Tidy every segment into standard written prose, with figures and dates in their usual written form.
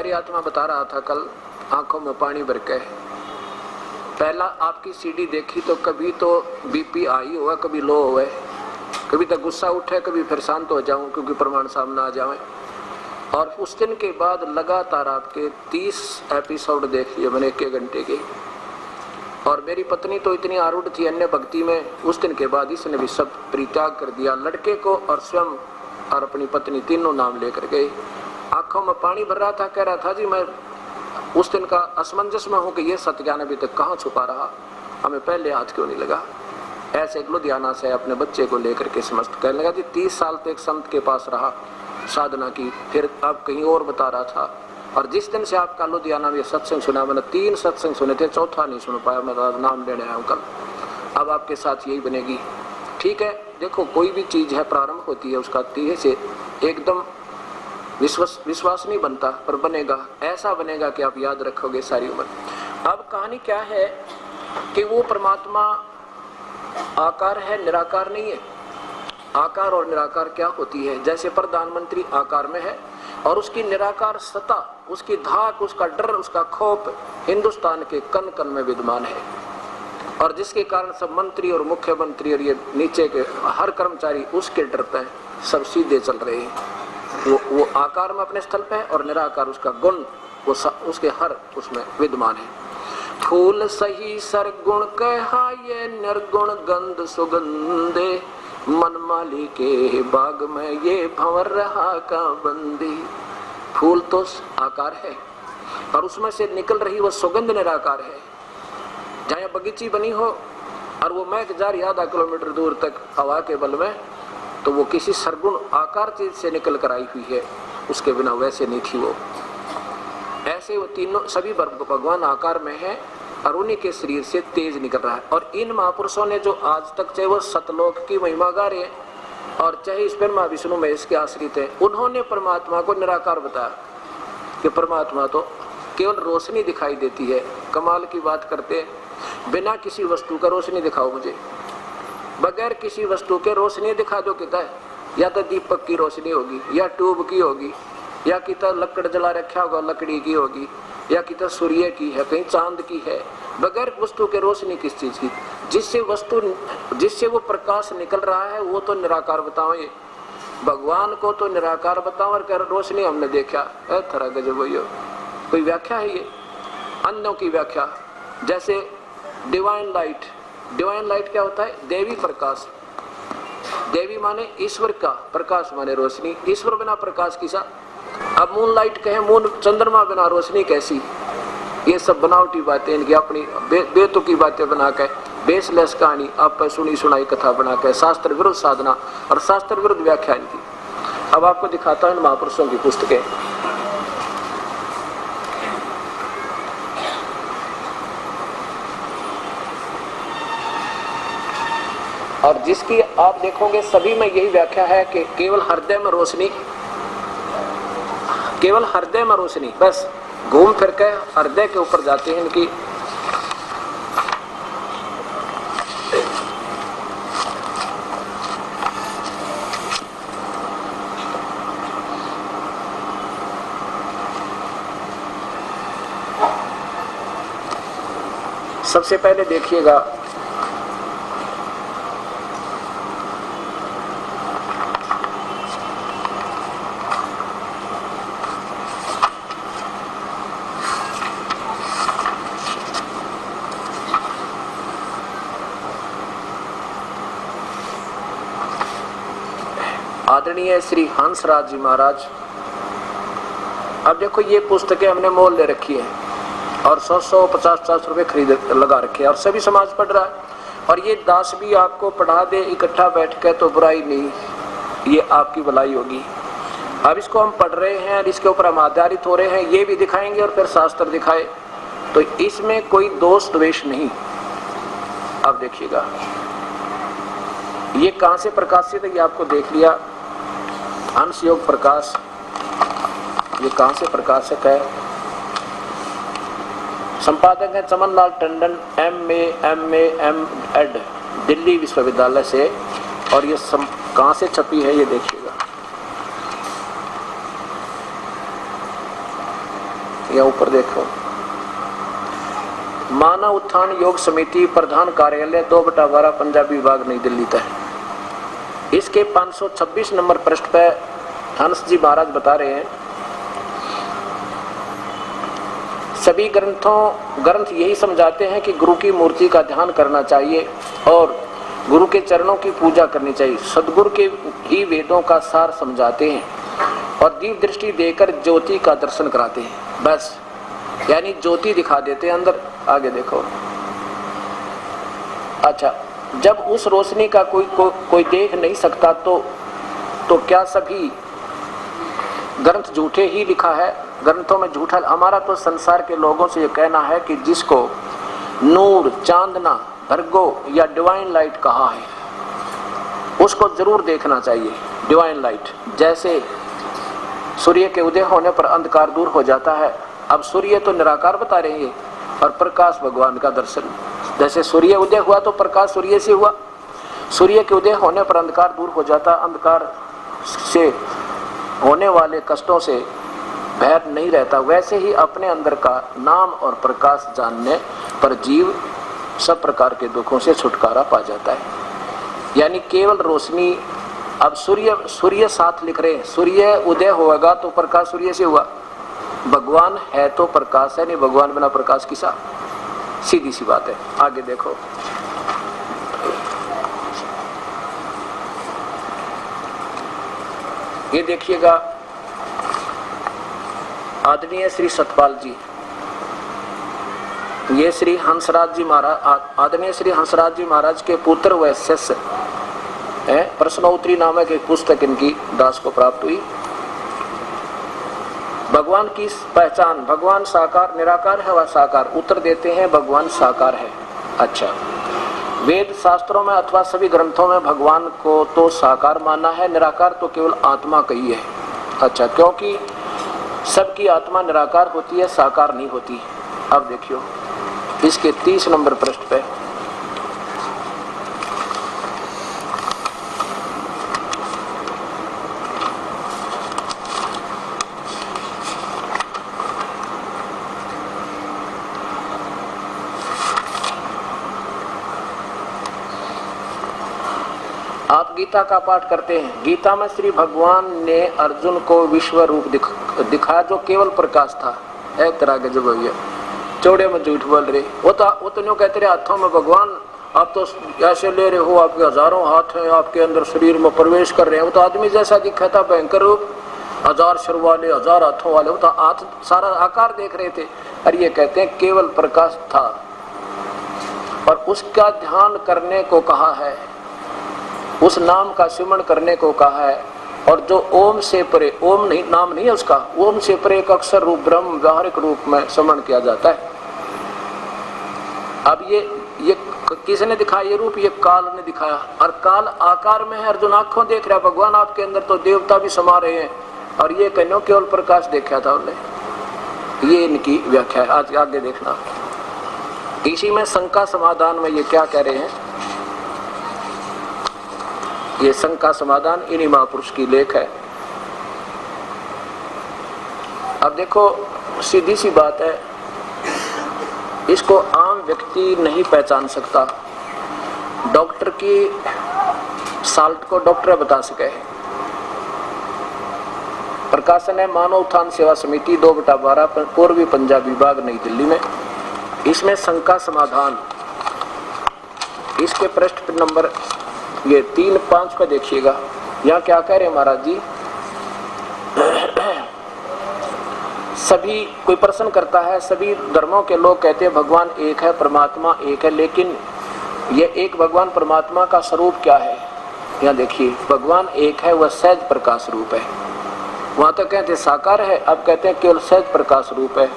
प्यारी आत्मा बता रहा था कल, आंखों में पानी भर के, पहला आपकी सीडी देखी तो कभी तो बीपी हाई हुआ, कभी लो हुआ, कभी तो गुस्सा उठे, कभी फिर शांत हो जाऊं क्योंकि प्रमाण सामने आ जाए। और उस दिन के बाद लगातार आपके 30 एपिसोड देख लिए मैंने 1 घंटे के। और मेरी पत्नी तो इतनी आरूढ़ थी अन्य भक्ति में, उस दिन के बाद इसने भी सब परित्याग कर दिया, लड़के को और स्वयं और अपनी पत्नी तीनों नाम लेकर गए। आंखों में पानी भर रहा था, कह रहा था जी मैं उस दिन का असमंजस में हूँ कि ये सत्य ज्ञान अभी तक कहाँ छुपा रहा, हमें पहले हाथ क्यों नहीं लगा। ऐसे लुधियाना से अपने बच्चे को लेकर के समस्त कहने लगा जी 30 साल तो एक संत के पास रहा, साधना की, फिर आप कहीं और बता रहा था। और जिस दिन से आपका लुधियाना में सत्संग सुना, मैंने 3 सत्संग सुने थे, चौथा नहीं सुन पाया, मैं नाम लेने आया हूँ कल। अब आपके साथ यही बनेगी, ठीक है। देखो कोई भी चीज है प्रारंभ होती है, उसका तीहे से एकदम विश्वास नहीं बनता, पर बनेगा, ऐसा बनेगा कि आप याद रखोगे सारी उम्र। अब कहानी क्या है कि वो परमात्मा आकार है, निराकार नहीं है। आकार और निराकार क्या होती है? जैसे प्रधानमंत्री आकार में है और उसकी निराकार सत्ता, उसकी धाक, उसका डर, उसका खौफ हिंदुस्तान के कण कण में विद्यमान है, और जिसके कारण सब मंत्री और मुख्यमंत्री और ये नीचे के हर कर्मचारी उसके डर पे सब सीधे चल रहे हैं। वो आकार में अपने स्थल पे है और निराकार उसका गुण वो उसके हर उसमें विद्यमान है। फूल सही सरगुण कहा ये निर्गुण गंध सुगंधे, मन माली के बाग में ये भंवर रहा का बंदी। फूल तो आकार है और उसमें से निकल रही वो सुगंध निराकार है। जहाँ बगीची बनी हो और वो महक जा रही आधा किलोमीटर दूर तक हवा के बल में, तो वो किसी सरगुण आकार चीज से निकल कर आई हुई है, उसके बिना वैसे नहीं थी वो। ऐसे वो तीनों सभी भगवान आकार में है और उन्हीं के शरीर से तेज निकल रहा है। और इन महापुरुषों ने जो आज तक चाहे वो सतलोक की महिमा गा रहे हैं और चाहे इस ब्रह्मा विष्णु महेश के आश्रित हैं, उन्होंने परमात्मा को निराकार बताया कि परमात्मा तो केवल रोशनी दिखाई देती है। कमाल की बात करते हैं, बिना किसी वस्तु का रोशनी दिखाओ मुझे, बगैर किसी वस्तु के रोशनी दिखा दो कितना है, या तो दीपक की रोशनी होगी, या ट्यूब की होगी, या कितना लकड़ जला रखा होगा लकड़ी की होगी, या कितना सूर्य की है, कहीं चांद की है। बगैर वस्तु के रोशनी किस चीज की? जिससे वो प्रकाश निकल रहा है वो तो निराकार बताओ। ये भगवान को तो निराकार बताओ और कर रोशनी हमने देखा थरा गजब भैया, कोई व्याख्या है ये? अन्यों की व्याख्या, जैसे डिवाइन लाइट। डिवाइन लाइट क्या होता है? देवी प्रकाश। देवी माने ईश्वर का, प्रकाश माने रोशनी। ईश्वर बिना प्रकाश किसा? अब मून लाइट कहे, मून चंद्रमा बिना रोशनी कैसी? ये सब बनावटी बातें इनकी, अपनी बेतुकी बातें बना के, बेसलेस कहानी आप सुनी सुनाई कथा बना के, शास्त्र विरुद्ध साधना और शास्त्र विरुद्ध व्याख्या इनकी। अब आपको दिखाता हूं इन महापुरुषों की पुस्तकें। और जिसकी आप देखोगे सभी में यही व्याख्या है कि केवल हृदय में रोशनी, केवल हृदय में रोशनी, बस घूम फिर के हृदय के ऊपर जाते हैं इनकी। सबसे पहले देखिएगा आदरणीय श्री हंसराज जी महाराज। अब देखो ये पुस्तकें हमने मोल ले रखी है और 100 50 रुपए खरीद लगा रखे हैं और सभी समाज पढ़ रहा है। और ये दास भी आपको पढ़ा दे इकट्ठा बैठ के तो बुराई नहीं, ये आपकी भलाई होगी। अब इसको हम पढ़ रहे हैं और इसके ऊपर हम आधारित हो रहे हैं, ये भी दिखाएंगे और फिर शास्त्र दिखाए, तो इसमें कोई दोष द्वेष नहीं। अब देखिएगा ये कहां से प्रकाशित है, ये आपको देख लिया। हंस योग प्रकाश, ये कहां से प्रकाशक है? संपादक है चमन लाल टंडन, MA एड, दिल्ली विश्वविद्यालय से। और ये कहां से छपी है ये देखिएगा। या ऊपर देखो, मानव उत्थान योग समिति प्रधान कार्यालय 2/12 पंजाबी विभाग नई दिल्ली तक। इसके 526 नंबर पृष्ठ पे हंस जी महाराज बता रहे हैं, सभी ग्रंथ यही समझाते हैं कि गुरु की मूर्ति का ध्यान करना चाहिए और गुरु के चरणों की पूजा करनी चाहिए। सदगुरु के ही वेदों का सार समझाते हैं और दीप दृष्टि देकर ज्योति का दर्शन कराते हैं। बस, यानी ज्योति दिखा देते हैं अंदर। आगे देखो, अच्छा, जब उस रोशनी का कोई देख नहीं सकता तो क्या सभी ग्रंथ झूठे ही लिखा है? ग्रंथों में झूठा। हमारा तो संसार के लोगों से ये कहना है कि जिसको नूर, चांदना, भर्गो या डिवाइन लाइट कहा है उसको जरूर देखना चाहिए। डिवाइन लाइट, जैसे सूर्य के उदय होने पर अंधकार दूर हो जाता है। अब सूर्य तो निराकार बता रहे हैं और प्रकाश भगवान का दर्शन। जैसे सूर्य उदय हुआ तो प्रकाश सूर्य से हुआ, सूर्य के उदय होने पर अंधकार दूर हो जाता, अंधकार से होने वाले कष्टों से भय नहीं रहता। वैसे ही अपने अंदर का नाम और प्रकाश जानने पर जीव सब प्रकार के दुखों से छुटकारा पा जाता है। यानी केवल रोशनी। अब सूर्य साथ लिख रहे हैं, सूर्य उदय होगा तो प्रकाश सूर्य से हुआ। भगवान है तो प्रकाश है, नहीं भगवान बिना प्रकाश किसा? सीधी सी बात है। आगे देखो, ये देखिएगा, आदरणीय श्री सतपाल जी, ये श्री हंसराज जी महाराज, आदरणीय श्री हंसराज जी महाराज के पुत्र व शिष्य है। प्रश्नोत्तरी नामक एक पुस्तक इनकी दास को प्राप्त हुई। भगवान की पहचान, भगवान साकार निराकार है व साकार? उत्तर देते हैं भगवान साकार है। अच्छा, वेद शास्त्रों में अथवा सभी ग्रंथों में भगवान को तो साकार माना है, निराकार तो केवल आत्मा कही है। अच्छा, क्योंकि सबकी आत्मा निराकार होती है, साकार नहीं होती। अब देखियो इसके 30 नंबर पृष्ठ पे, आप गीता का पाठ करते हैं। गीता में श्री भगवान ने अर्जुन को विश्व रूप दिखाया जो केवल प्रकाश था। एक तरह के जब भैया चौड़े में झूठ बोल रहे, वो तो न्यू कहते रहे हाथों में भगवान, आप तो ऐसे ले रहे हो, आपके हजारों हाथ हैं, आपके अंदर शरीर में प्रवेश कर रहे हैं। वो तो आदमी जैसा दिखा था, भयंकर रूप, 1000 सिर वाले, 1000 हाथों वाले, वो तो हाथ सारा आकार देख रहे थे। और ये कहते हैं केवल प्रकाश था और उसका ध्यान करने को कहा है, उस नाम का सिमरण करने को कहा है। और जो ओम से परे, ओम नहीं नाम नहीं है उसका, ओम से परे एक अक्षर रूप ब्रह्म व्यावहारिक रूप में सिमरण किया जाता है। अब ये किसने दिखाया ये रूप? ये काल ने दिखाया। और काल आकार में है, अर्जुन आंखों देख रहा है भगवान आपके अंदर, तो देवता भी समा रहे हैं। और ये कहने केवल प्रकाश देखा था उन्होंने। ये इनकी व्याख्या है। आज आगे देखना, इसी में शंका समाधान में ये क्या कह रहे हैं। ये शंका समाधान इन्हीं महापुरुष की लेख है। अब देखो, सीधी सी बात है, इसको आम व्यक्ति नहीं पहचान सकता। डॉक्टर की साल्ट को डॉक्टर बता सके। प्रकाशन है मानव उत्थान सेवा समिति 2/12 पूर्वी पंजाब विभाग नई दिल्ली में। इसमें शंका समाधान, इसके पृष्ठ नंबर ये 3-5 पे देखिएगा। यहाँ क्या कह रहे हैं महाराज जी, सभी कोई प्रश्न करता है, सभी धर्मों के लोग कहते हैं भगवान एक है, परमात्मा एक है, लेकिन ये एक भगवान परमात्मा का स्वरूप क्या है? यहाँ देखिए, भगवान एक है, वह सहज प्रकाश रूप है। वहां तो कहते साकार है, अब कहते हैं केवल सहज प्रकाश रूप है।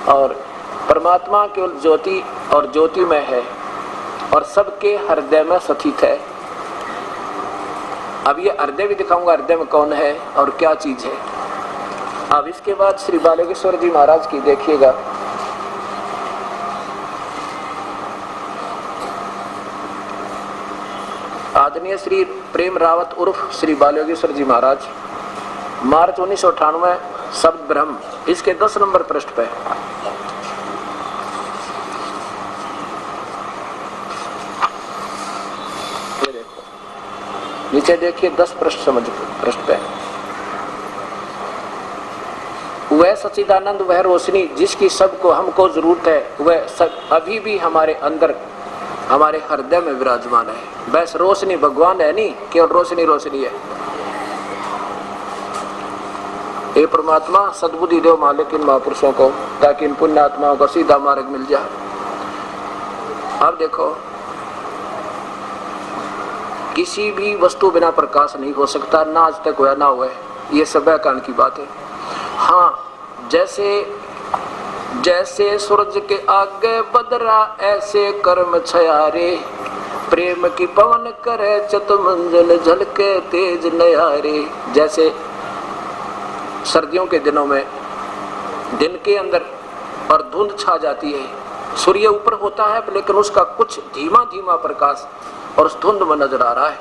और परमात्मा केवल ज्योति और ज्योतिमय है और सबके हृदय में स्थित है। अब ये हृदय भी दिखाऊंगा, हृदय में कौन है और क्या चीज है। अब इसके बाद श्री बालकेश्वर जी महाराज की देखिएगा, आदरणीय श्री प्रेम रावत उर्फ श्री बालकेश्वर जी महाराज, मार्च 1998 शब्द ब्रह्म, इसके 10 नंबर पृष्ठ पे। ये देखो नीचे देखिए 10 पृष्ठ समझ पृष्ठ पे। वह सच्चिदानंद, वह रोशनी जिसकी सबको हमको जरूरत है, वह सब अभी भी हमारे अंदर, हमारे हृदय में विराजमान है। बस रोशनी भगवान है नहीं, केवल रोशनी रोशनी है। हे परमात्मा सद्बुद्धि दो मालिक इन महापुरुषों को, ताकि इन पुण्य आत्माओं को सीधा मार्ग मिल जाए। अब देखो किसी भी वस्तु बिना प्रकाश नहीं हो सकता, ना आज तक हुआ ना हुआ, ये सब कान की बात है। हाँ, जैसे सूरज के आगे बदरा ऐसे कर्म छयारे, प्रेम की पवन करे चत मंजल झलके तेज नयारे। जैसे सर्दियों के दिनों में दिन के अंदर और धुंध छा जाती है, सूर्य ऊपर होता है लेकिन उसका कुछ धीमा धीमा प्रकाश और उस धुंध में नजर आ रहा है,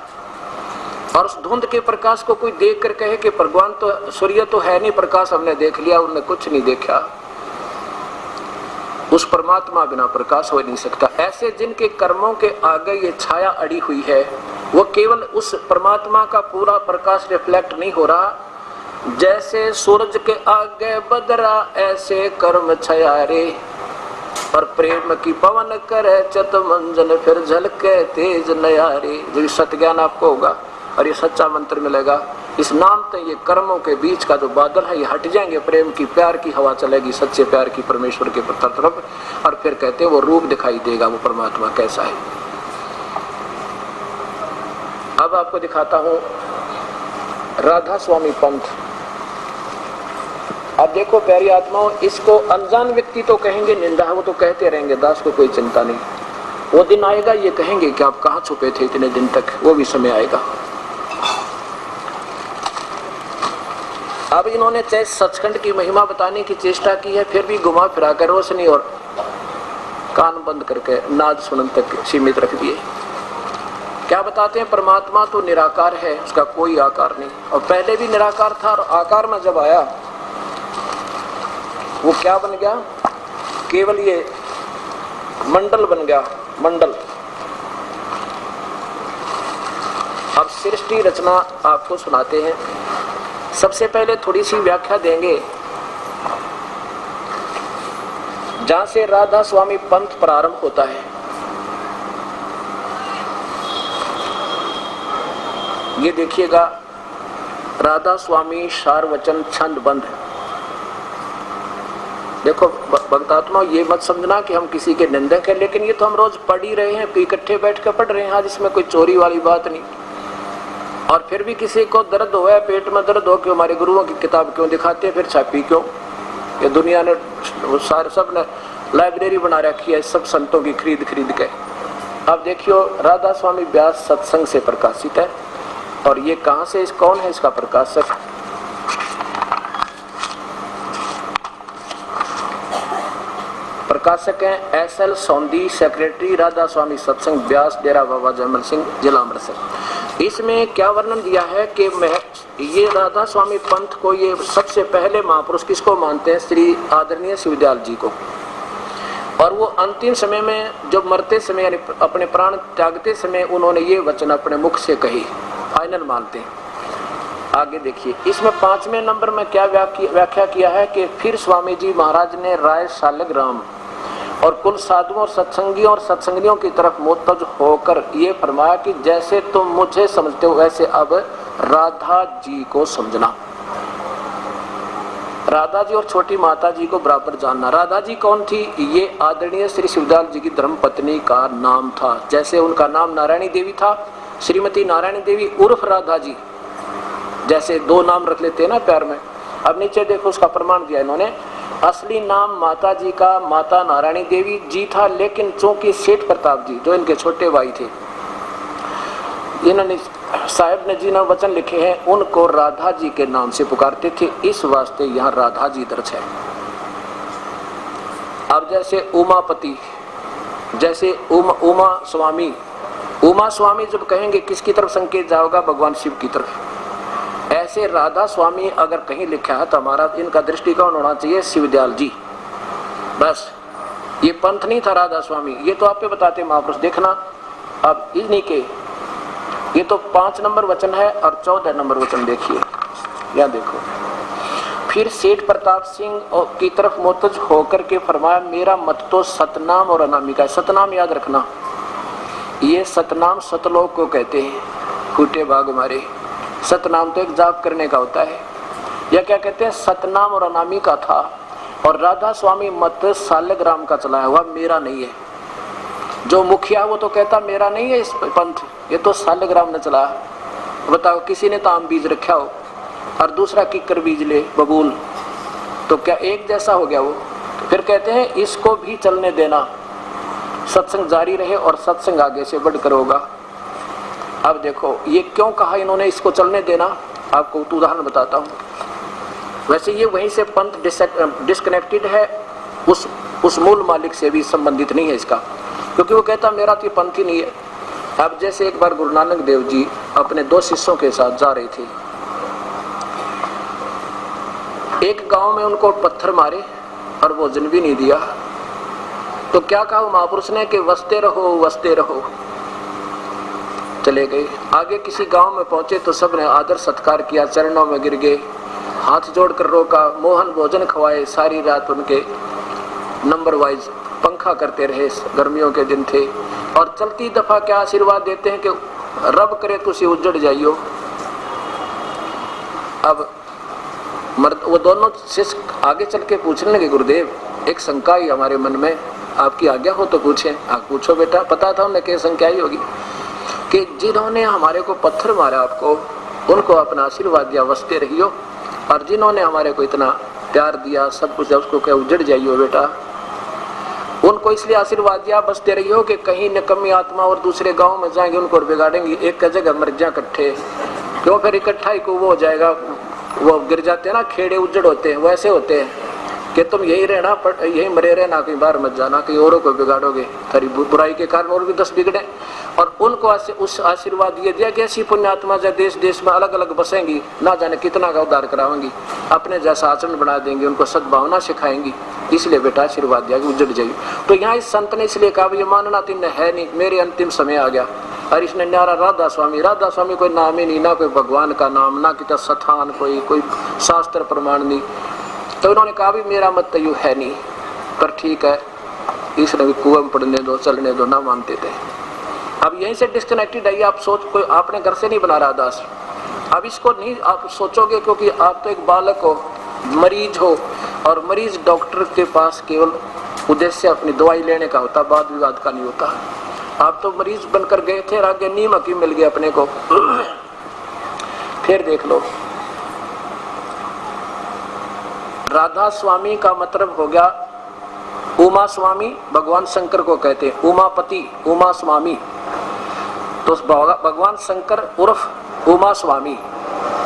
और उस धुंध के प्रकाश को कोई देख कर कहे कि भगवान तो, सूर्य तो है नहीं, प्रकाश हमने देख लिया, उन्होंने कुछ नहीं देखा। उस परमात्मा बिना प्रकाश हो नहीं सकता। ऐसे जिनके कर्मों के आगे ये छाया अड़ी हुई है, वो केवल उस परमात्मा का पूरा प्रकाश रिफ्लेक्ट नहीं हो रहा। जैसे सूरज के आगे बदरा ऐसे कर्म छयारे, और प्रेम की पवन करे चत मंजल फिर झलके तेज नयारे। जो सत्य आपको होगा और ये सच्चा मंत्र मिलेगा, इस नाम तक ये कर्मों के बीच का जो बादल है ये हट जाएंगे, प्रेम की प्यार की हवा चलेगी, सच्चे प्यार की परमेश्वर के तरफ, और फिर कहते हैं वो रूप दिखाई देगा, वो परमात्मा कैसा है। अब आपको दिखाता हूं राधा स्वामी पंथ। अब देखो प्यारी आत्माओं, इसको अनजान व्यक्ति तो कहेंगे निंदा है, वो तो कहते रहेंगे, दास को कोई चिंता नहीं। वो दिन आएगा ये कहेंगे कि आप कहाँ छुपे थे इतने दिन तक, वो भी समय आएगा। अब इन्होंने चाहे सचखंड की महिमा बताने की चेष्टा की है, फिर भी घुमा फिरा कर रोशनी और कान बंद करके नाद सुनन तक सीमित रख दिए। क्या बताते हैं? परमात्मा तो निराकार है, उसका कोई आकार नहीं, और पहले भी निराकार था, और आकार में जब आया वो क्या बन गया? केवल ये मंडल बन गया, मंडल। अब सृष्टि रचना आपको सुनाते हैं। सबसे पहले थोड़ी सी व्याख्या देंगे, जहां से राधा स्वामी पंथ प्रारंभ होता है। ये देखिएगा, राधा स्वामी सार वचन छंद बंध। देखो भक्तात्मा, ये मत समझना कि हम किसी के निंदक हैं, लेकिन ये तो हम रोज पढ़ ही रहे हैं, इकट्ठे बैठ कर पढ़ रहे हैं, आज इसमें कोई चोरी वाली बात नहीं। और फिर भी किसी को दर्द हो, पेट में दर्द हो कि हमारे गुरुओं की किताब क्यों दिखाते हैं, फिर छापी क्यों? ये दुनिया ने सारे सब ने लाइब्रेरी बना रखी है, सब संतों की खरीद खरीद के। अब देखियो, राधा स्वामी व्यास सत्संग से प्रकाशित है, और ये कहां से, कौन है इसका प्रकाशक? प्रकाशक हैं SL सौंदी, सेक्रेटरी राधा स्वामी सत्संग व्यास, डेरा बाबा जयमल सिंह, जिला अमृतसर। इसमें क्या वर्णन दिया है कि ये राधा स्वामी पंथ को, ये सबसे पहले महापुरुष किसको मानते हैं? श्री आदरणीय शिवदयाल जी को। और वो अंतिम समय में, जब मरते समय यानी अपने प्राण त्यागते समय, उन्होंने ये वचन अपने मुख से कही, फाइनल मानते हैं। आगे देखिए, इसमें 5वें नंबर में क्या व्याख्या किया है कि फिर स्वामी जी महाराज ने राय शालिग्राम और कुल साधुओं और सत्संगियों और सत्संगियों की तरफ मुतवज्जो होकर ये फरमाया कि जैसे तुम मुझे समझते हो वैसे अब राधा जी को समझना। राधा जी और छोटी माता जी को बराबर जानना। राधा जी कौन थी? ये आदरणीय श्री शिवदयाल जी की धर्मपत्नी का नाम था। जैसे उनका नाम नारायणी देवी था, श्रीमती नारायणी देवी उर्फ राधा जी, जैसे 2 नाम रख लेते हैं ना प्यार में। अब नीचे देखो, उसका प्रमाण दिया इन्होंने। असली नाम माता जी का माता नारायणी देवी जी था, लेकिन चूंकि सेठ प्रताप जी जो इनके छोटे भाई थे, इन्होंने साहब ने जी ने वचन लिखे हैं, उनको राधा जी के नाम से पुकारते थे, इस वास्ते यहाँ राधा जी दर्ज है। अब जैसे उमापति, जैसे उमा स्वामी, उमा स्वामी जब कहेंगे किसकी तरफ संकेत जाओगा? भगवान शिव की तरफ। ऐसे राधा स्वामी अगर कहीं लिखा है तो हमारा इनका दृष्टिकोण होना चाहिए शिवदयाल जी, बस। ये पंथ नहीं था राधा स्वामी, ये तो आप पे बताते महापुरुष। देखना अब इन्हीं के, ये तो 5 नंबर वचन है और 14 नंबर वचन देखिए, यहाँ देखो। फिर सेठ प्रताप सिंह की तरफ मोतज होकर के फरमाया, मेरा मत तो सतनाम और अनामिका है। सतनाम याद रखना, ये सतनाम सतलोक को कहते हैं, फूटे बाग मारे। सतनाम तो एक जाप करने का होता है, या क्या कहते हैं सतनाम और अनामिका था। और राधा स्वामी मत सालग्राम का चलाया हुआ, मेरा नहीं है। जो मुखिया वो तो कहता मेरा नहीं है इस पंथ, ये तो सालग्राम ने चला। बताओ किसी ने तो आम बीज रखा हो और दूसरा किकर बीज ले बबूल, तो क्या एक जैसा हो गया वो? तो फिर कहते हैं इसको भी चलने देना, सत्संग जारी रहे और सत्संग आगे से बढ़कर होगा। अब देखो ये क्यों कहा इन्होंने इसको चलने देना, आपको उदाहरण बताता हूँ। वैसे ये वहीं से पंथ डिस्कनेक्टेड है, उस मूल मालिक से भी संबंधित नहीं है इसका, क्योंकि वो कहता मेरा तो पंथ ही नहीं है। अब जैसे एक बार गुरु नानक देव जी अपने 2 शिष्यों के साथ जा रहे थे, एक गांव में उनको पत्थर मारे और भोजन भी नहीं दिया, तो क्या कहा महापुरुष ने कि वसते रहो वसते रहो। चले गए, आगे किसी गांव में पहुंचे तो सबने आदर सत्कार किया, चरणों में गिर गए, हाथ जोड़कर रोका, मोहन भोजन खवाए। सारी रात उनके नंबर वाइज पंखा करते रहे, गर्मियों के दिन थे। और चलती दफा क्या आशीर्वाद देते हैं कि रब करे तुसी उजड़ जाइयो। अब वो दोनों शिष्य आगे चल के पूछने लगे, गुरुदेव एक शंका ही हमारे मन में, आपकी आज्ञा हो तो पूछें। आप पूछो बेटा। पता था उन्हें कि शंका ही होगी कि जिन्होंने हमारे को पत्थर मारा आपको, उनको अपना आशीर्वाद दिया वसते रहियो, और जिन्होंने हमारे को इतना प्यार दिया सब कुछ, उसको क्या उजड़ जाइयो बेटा। उनको इसलिए आशीर्वाद दिया बसते रहियो कि कहीं निकम्मी आत्मा और दूसरे गांव में जाएंगे उनको और बिगाड़ेंगे, एक जगह मर जा इकट्ठे, क्यों फिर इकट्ठा ही को वो हो जाएगा, वो गिर जाते हैं ना, खेड़े उजड़ होते हैं, वैसे होते हैं कि तुम यही रहना, यही मरे रहना, कहीं बाहर मत जाना, कहीं औरों को बिगाड़ोगे, तेरी बुराई के कारण और भी 10 बिगड़े। और उनको उस आशीर्वाद ये दिया कि ऐसी पुण्यात्मा जब देश देश में अलग अलग बसेंगी, ना जाने कितना का उद्धार कराएंगी, अपने जैसा आचरण बना देंगे, उनको सद्भावना सिखाएंगी, इसलिए बेटा आशीर्वाद दिया कि उजड़ जाइए। तो यहाँ इस संत ने इसलिए कहा ये मानना तीन है नहीं, मेरे अंतिम समय आ गया। और इसने न्यारा राधा स्वामी कोई नाम ही नहीं, ना कोई भगवान का नाम, ना कितना स्थान, कोई शास्त्र प्रमाण नहीं। तो उन्होंने कहा भी मेरा मत तो है नहीं, पर ठीक है इसने भी कुएं में पड़ने दो, चलने दो, ना मानते थे। अब यहीं से डिस्कनेक्टेड है। आप सोच, कोई आपने घर से नहीं बना रहा दास, अब इसको नहीं आप सोचोगे, क्योंकि आप तो एक बालक हो, मरीज हो, और मरीज डॉक्टर के पास केवल उद्देश्य अपनी दवाई लेने का होता, वाद विवाद का नहीं होता। आप तो मरीज बनकर गए थे, आगे नीम हकीम मिल गया अपने को। फिर देख लो, राधा स्वामी का मतलब हो गया उमा स्वामी, भगवान शंकर को कहते हैं उमापति, उमा स्वामी। तो भगवान शंकर उर्फ उमा स्वामी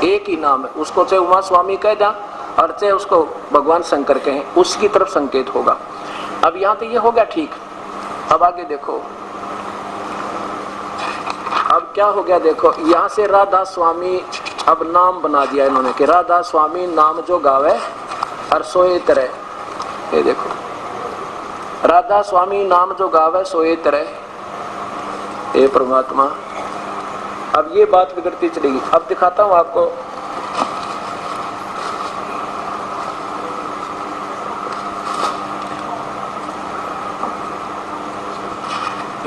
एक ही नाम है, उसको चाहे उमा स्वामी कह दें और चाहे उसको भगवान शंकर कहें, उसकी तरफ संकेत होगा। अब यहाँ तो ये हो गया ठीक। अब आगे देखो, अब क्या हो गया देखो, यहाँ से राधा स्वामी अब नाम बना दिया इन्होंने कि राधा स्वामी नाम जो गावे और सोए तरह। ये देखो, राधा स्वामी नाम जो गावे सोए तरह, हे परमात्मा। अब ये बात बिगड़ती चलेगी। अब दिखाता हूं आपको,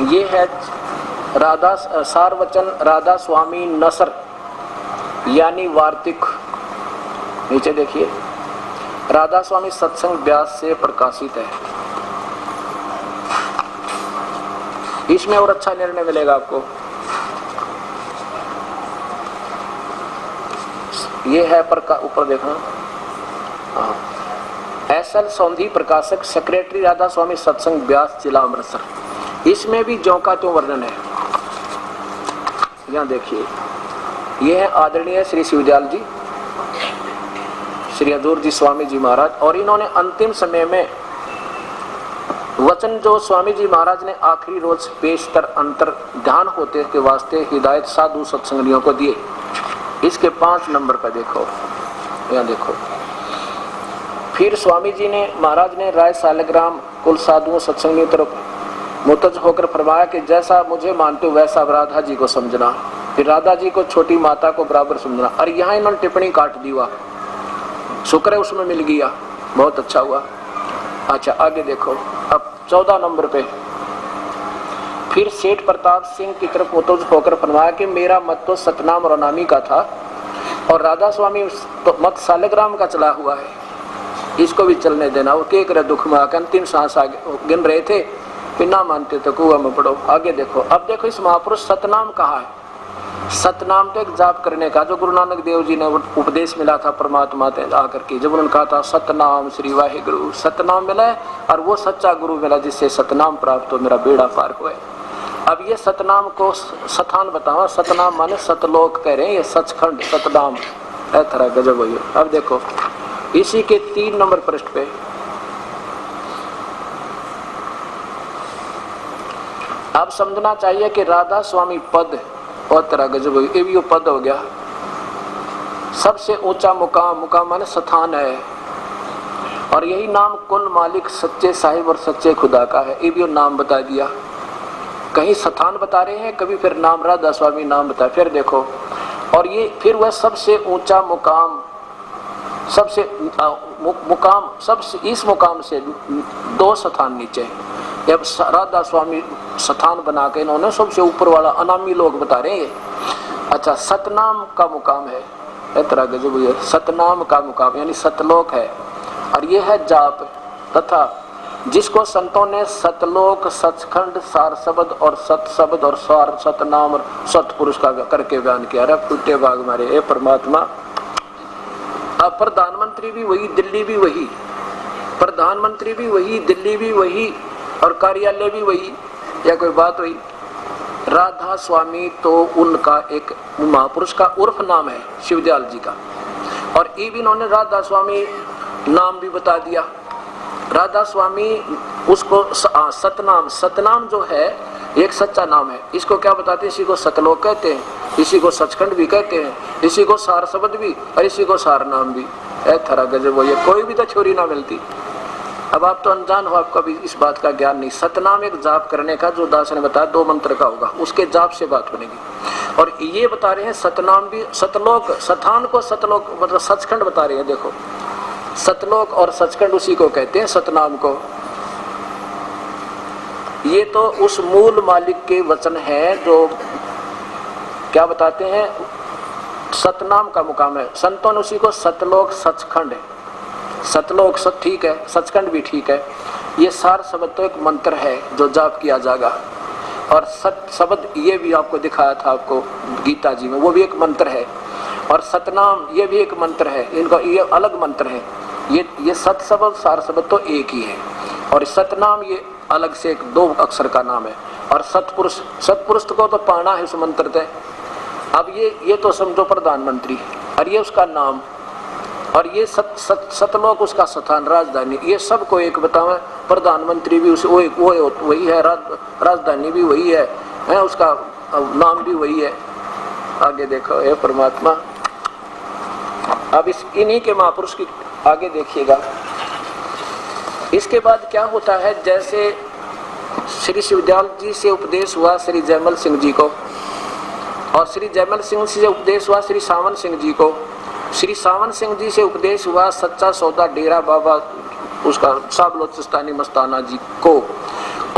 ये है राधा सारवचन राधा स्वामी नसर यानी वार्तिक। नीचे देखिए, राधा स्वामी सत्संग व्यास से प्रकाशित है। इसमें और अच्छा निर्णय मिलेगा आपको। ये है ऊपर देखना, एसएल सौंधी प्रकाशक, सेक्रेटरी राधा स्वामी सत्संग व्यास जिला अमृतसर। इसमें भी ज्यों का त्यों वर्णन है। यहाँ देखिए, ये है आदरणीय श्री शिवदयाल जी, श्री अधूर जी स्वामी जी महाराज, और इन्होंने अंतिम समय में वचन जो स्वामी जी महाराज ने आखिरी रोज पेशतर अंतर ध्यान होते के वास्ते हिदायत साधु सत्संगियों को दिए। इसके 5 नंबर पर देखो, यहाँ देखो। फिर स्वामी जी ने, महाराज ने राय सालग्राम कुल साधुओं सत्संगियों तरफ मुतज होकर फरमाया कि जैसा मुझे मानते हो वैसा राधा जी को समझना, फिर राधा जी को छोटी माता को बराबर समझना। और यहाँ इन्होंने टिप्पणी काट दी, हुआ शुक्र है उसमें मिल गया, बहुत अच्छा हुआ। अच्छा आगे देखो, अब 14 नंबर पे फिर सेठ प्रताप सिंह की तरफ मुतवज्जो होकर फरमाया कि मेरा मत तो सतनाम और अनामी का था और राधा स्वामी तो मत सालग्राम का चला हुआ है, इसको भी चलने देना। वो के करे दुख में आकर अंतिम सांस आगे गिन रहे थे, फिर ना मानते तो कुआं में पड़ो। आगे देखो, अब देखो इस महापुरुष सतनाम कहा है। सतनाम तो एक जाप करने का, जो गुरु नानक देव जी ने उपदेश मिला था परमात्मा से आकर के, जब उन्होंने कहा था सतनाम श्री वाहिगुरु, सतनाम मिला है और वो सच्चा गुरु मिला जिससे सतनाम प्राप्त हो, मेरा बेड़ा पार हुआ। अब ये सतनाम को स्थान बताओ, सतनाम माने सतलोक कह रहे हैं, ये सचखंड सतनाम थरा गजब हुई। अब देखो इसी के 3 नंबर पृष्ठ पे अब समझना चाहिए कि राधा स्वामी पद और तरह गजब हुई, ये भी पद हो गया। सबसे ऊंचा मुकाम, मुकाम माने स्थान है, और यही नाम कुल मालिक सच्चे साहिब और सच्चे खुदा का है, ये भी नाम बता दिया। कहीं स्थान बता रहे हैं, कभी फिर नाम राधा स्वामी नाम बताया। फिर देखो, और ये फिर वह सबसे ऊंचा मुकाम, सबसे मुकाम, सबसे इस मुकाम से 2 स्थान नीचे। अब राधा स्वामी स्थान बना के इन्होंने सबसे ऊपर वाला अनामी लोग बता रहे हैं। अच्छा, सतनाम का मुकाम है, इतना गजब है, सतनाम का मुकाम यानी सतलोक है, और ये है जाप तथा जिसको संतों ने सतलोक, सचखंड, सार शब्द और सत शब्द और सार सतनाम और सतपुरुष का करके बयान किया। अरे फूटे भाग मारे, हे परमात्मा। अब प्रधानमंत्री भी वही, दिल्ली भी वही, प्रधानमंत्री भी वही, दिल्ली भी वही, और कार्यालय भी वही, या कोई बात हुई। राधा स्वामी तो उनका एक महापुरुष का उर्फ नाम है, शिवदयाल जी का, और ये भी इन्होंने राधा स्वामी नाम भी बता दिया। राधा स्वामी उसको सतनाम, सतनाम जो है एक सच्चा नाम है, इसको क्या बताते हैं, इसी को सतलोक कहते हैं, इसी को सचखंड भी कहते हैं, इसी को सार शब्द भी और इसी को सार नाम भी। थरा गजब, ये कोई भी तो छोरी ना मिलती। अब आप तो अनजान हो, आपका भी इस बात का ज्ञान नहीं। सतनाम एक जाप करने का, जो दास ने बताया 2 मंत्र का होगा, उसके जाप से बात बनेगी। और ये बता रहे हैं सतनाम भी, सतलोक, स्थान को सतलोक मतलब सचखंड बता रहे हैं। देखो सतलोक और सचखंड उसी को कहते हैं, सतनाम को। ये तो उस मूल मालिक के वचन है जो क्या बताते हैं, सतनाम का मुकाम है। संतों ने उसी को सतलोक सचखंड है, सतलोक सब ठीक है, सचखंड भी ठीक है। ये सार शब्द तो एक मंत्र है जो जाप किया जाएगा, और सत शब्द ये भी आपको दिखाया था आपको गीता जी में, वो भी एक मंत्र है, और सतनाम ये भी एक मंत्र है, इनका ये अलग मंत्र है। ये सत शब्द सार शब्द तो एक ही है, और सतनाम ये अलग से एक 2 अक्षर का नाम है, और सतपुरुष, सतपुरुष को तो पाना है उस मंत्र से। अब ये तो समझो प्रधानमंत्री, और ये उसका नाम, और ये सतलोक उसका स्थान, राजधानी, ये सबको एक बतावे। प्रधानमंत्री भी वही है, राजधानी भी वही है, उसका नाम भी वही है। आगे देखो, हे परमात्मा। अब इन्हीं के महापुरुष की आगे देखिएगा। इसके बाद क्या होता है, जैसे श्री शिवदयाल जी से उपदेश हुआ श्री जयमल सिंह जी को, और श्री जयमल सिंह से उपदेश हुआ श्री सावन सिंह जी को, श्री सावन सिंह जी से उपदेश हुआ सच्चा सौदा डेरा बाबा उसका साहब बलोचिस्तानी मस्ताना जी को,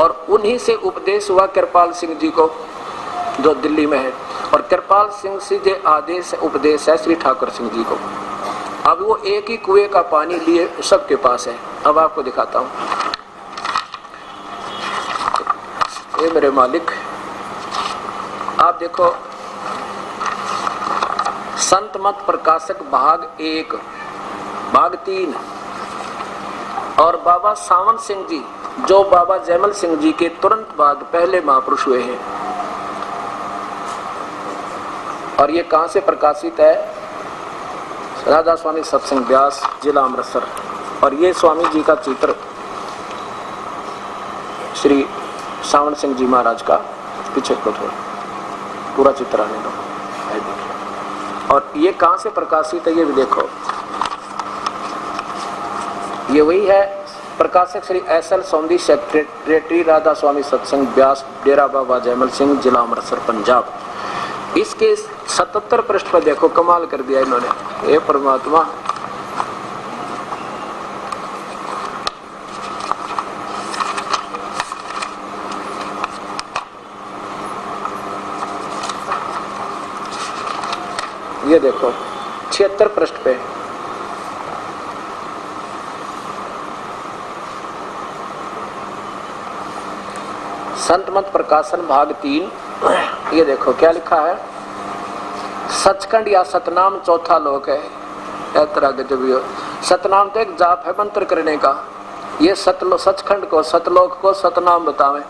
और उन्हीं से उपदेश हुआ कृपाल सिंह जी को जो दिल्ली में है, और कृपाल सिंह से जो आदेश उपदेश है श्री ठाकुर सिंह जी को। अब वो एक ही कुएं का पानी लिए सबके पास है। अब आपको दिखाता हूँ, ये मेरे मालिक, आप देखो संत मत प्रकाशक भाग 1 भाग 3, और बाबा सावन सिंह जी जो बाबा जयमल सिंह जी के तुरंत बाद पहले महापुरुष हुए हैं। और ये कहां से प्रकाशित है, राधा स्वामी सत्संग व्यास, जिला अमृतसर। और ये स्वामी जी का चित्र श्री सावन सिंह जी महाराज का, पीछे को थोड़ा पूरा चित्र आने दो, और ये कहाँ से प्रकाशित है ये भी देखो, ये वही है प्रकाशक श्री एस.एल. सोंधी, सेक्रेटरी राधा स्वामी सत्संग व्यास, डेरा बाबा जयमल सिंह, जिला अमृतसर, पंजाब। इसके 77 पृष्ठ पर देखो, कमाल कर दिया इन्होंने, हे परमात्मा। ये देखो 76 पृष्ठ पे, संत मत प्रकाशन भाग 3। ये देखो क्या लिखा है, सचखंड या सतनाम चौथा लोक है। तरह गजब, सतनाम तो एक जाप है मंत्र करने का, ये सचखंड को, सतलोक को सतनाम बतावे।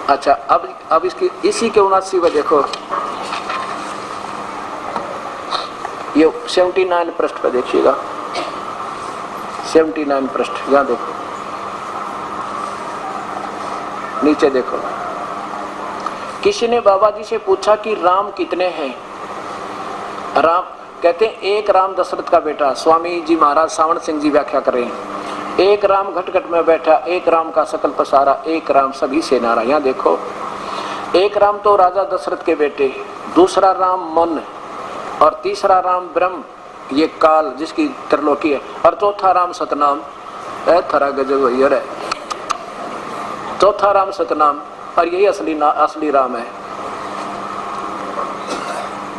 अच्छा, अब इसकी इसी के 79 देखो, ये 79 पृष्ठ पर देखिएगा, 79 पृष्ठ, यहाँ देखो नीचे देखो। किसी ने बाबा जी से पूछा कि राम कितने हैं? राम कहते हैं एक राम दशरथ का बेटा। स्वामी जी महाराज सावण सिंह जी व्याख्या कर रहे हैं, एक राम घटघट में बैठा, एक राम का सकल पसारा, एक राम सभी से नारा। यहाँ देखो, एक राम तो राजा दशरथ के बेटे, दूसरा राम मन, और तीसरा राम ब्रह्म, ये काल जिसकी त्रिलोकी है, और चौथा राम सतनाम। थरा गजब है, चौथा राम सतनाम, और यही असली राम है।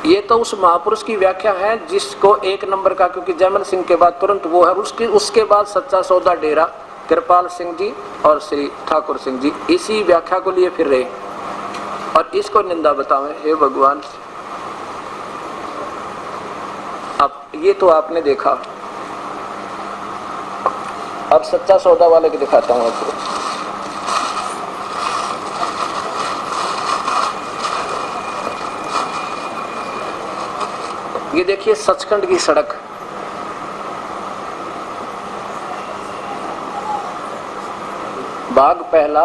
ये तो उस महापुरुष की व्याख्या है जिसको एक नंबर का, क्योंकि जयमल सिंह के बाद तुरंत वो है, उसके बाद सच्चा सौदा डेरा कृपाल सिंह जी और श्री ठाकुर सिंह जी इसी व्याख्या को लिए फिर रहे, और इसको निंदा बतावे। हे भगवान, अब ये तो आपने देखा, अब सच्चा सौदा वाले को दिखाता हूं आपको। ये देखिए सचखंड की सड़क, भाग पहला,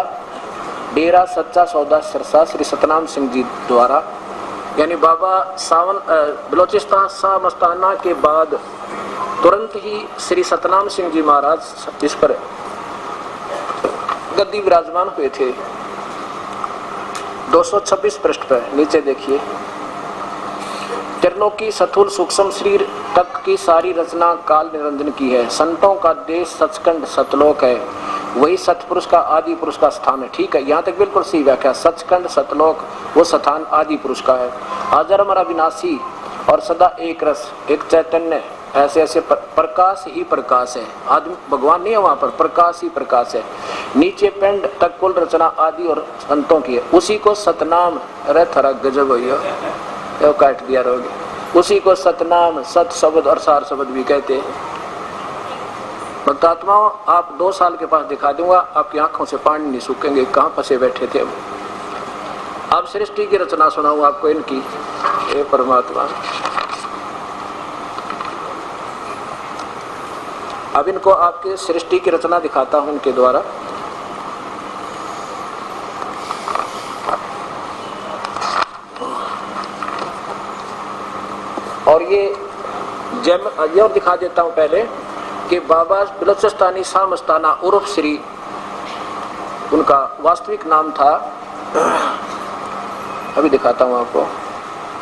डेरा सच्चा सौदा सिरसा, श्री सतनाम सिंह जी द्वारा, यानी बाबा सावन बलोचिस्तान शाह मस्ताना के बाद तुरंत ही श्री सतनाम सिंह जी महाराज इस पर गद्दी विराजमान हुए थे। 226 पृष्ठ पर नीचे देखिए, त्रिलोकी सथुल सूक्ष्म शरीर तक की सारी रचना काल निरंजन की है। संतों का देश सचखंड सतलोक है, वही सतपुरुष का आदि पुरुष का स्थान है। ठीक है, यहाँ तक बिल्कुल सही व्याख्या। सचखंड सतलोक वो स्थान आदि पुरुष का है। अजर अमर अविनाशी और सदा एक रस, एक चैतन्य, ऐसे ऐसे प्रकाश ही प्रकाश है। आदमी भगवान नहीं है वहां पर, प्रकाश ही प्रकाश है। नीचे पिंड तक कुल रचना आदि और संतों की है। उसी को सतनाम, अरे थरा गजब हो, काट दिया रहोगे। उसी को सतनाम, सत शब्द और सार शब्द भी कहते हैं। भक्तात्माओं, आप 2 साल के पास दिखा दूंगा, आपकी आंखों से पानी नहीं सूखेंगे, कहाँ फंसे बैठे थे। अब सृष्टि की रचना सुनाऊं आपको इनकी। हे परमात्मा, अब इनको आपके सृष्टि की रचना दिखाता हूं उनके द्वारा। और ये और दिखा देता हूं पहले कि बाबा बलोचिस्तानी शाह मस्ताना उर्फ श्री, उनका वास्तविक नाम था, अभी दिखाता हूं आपको,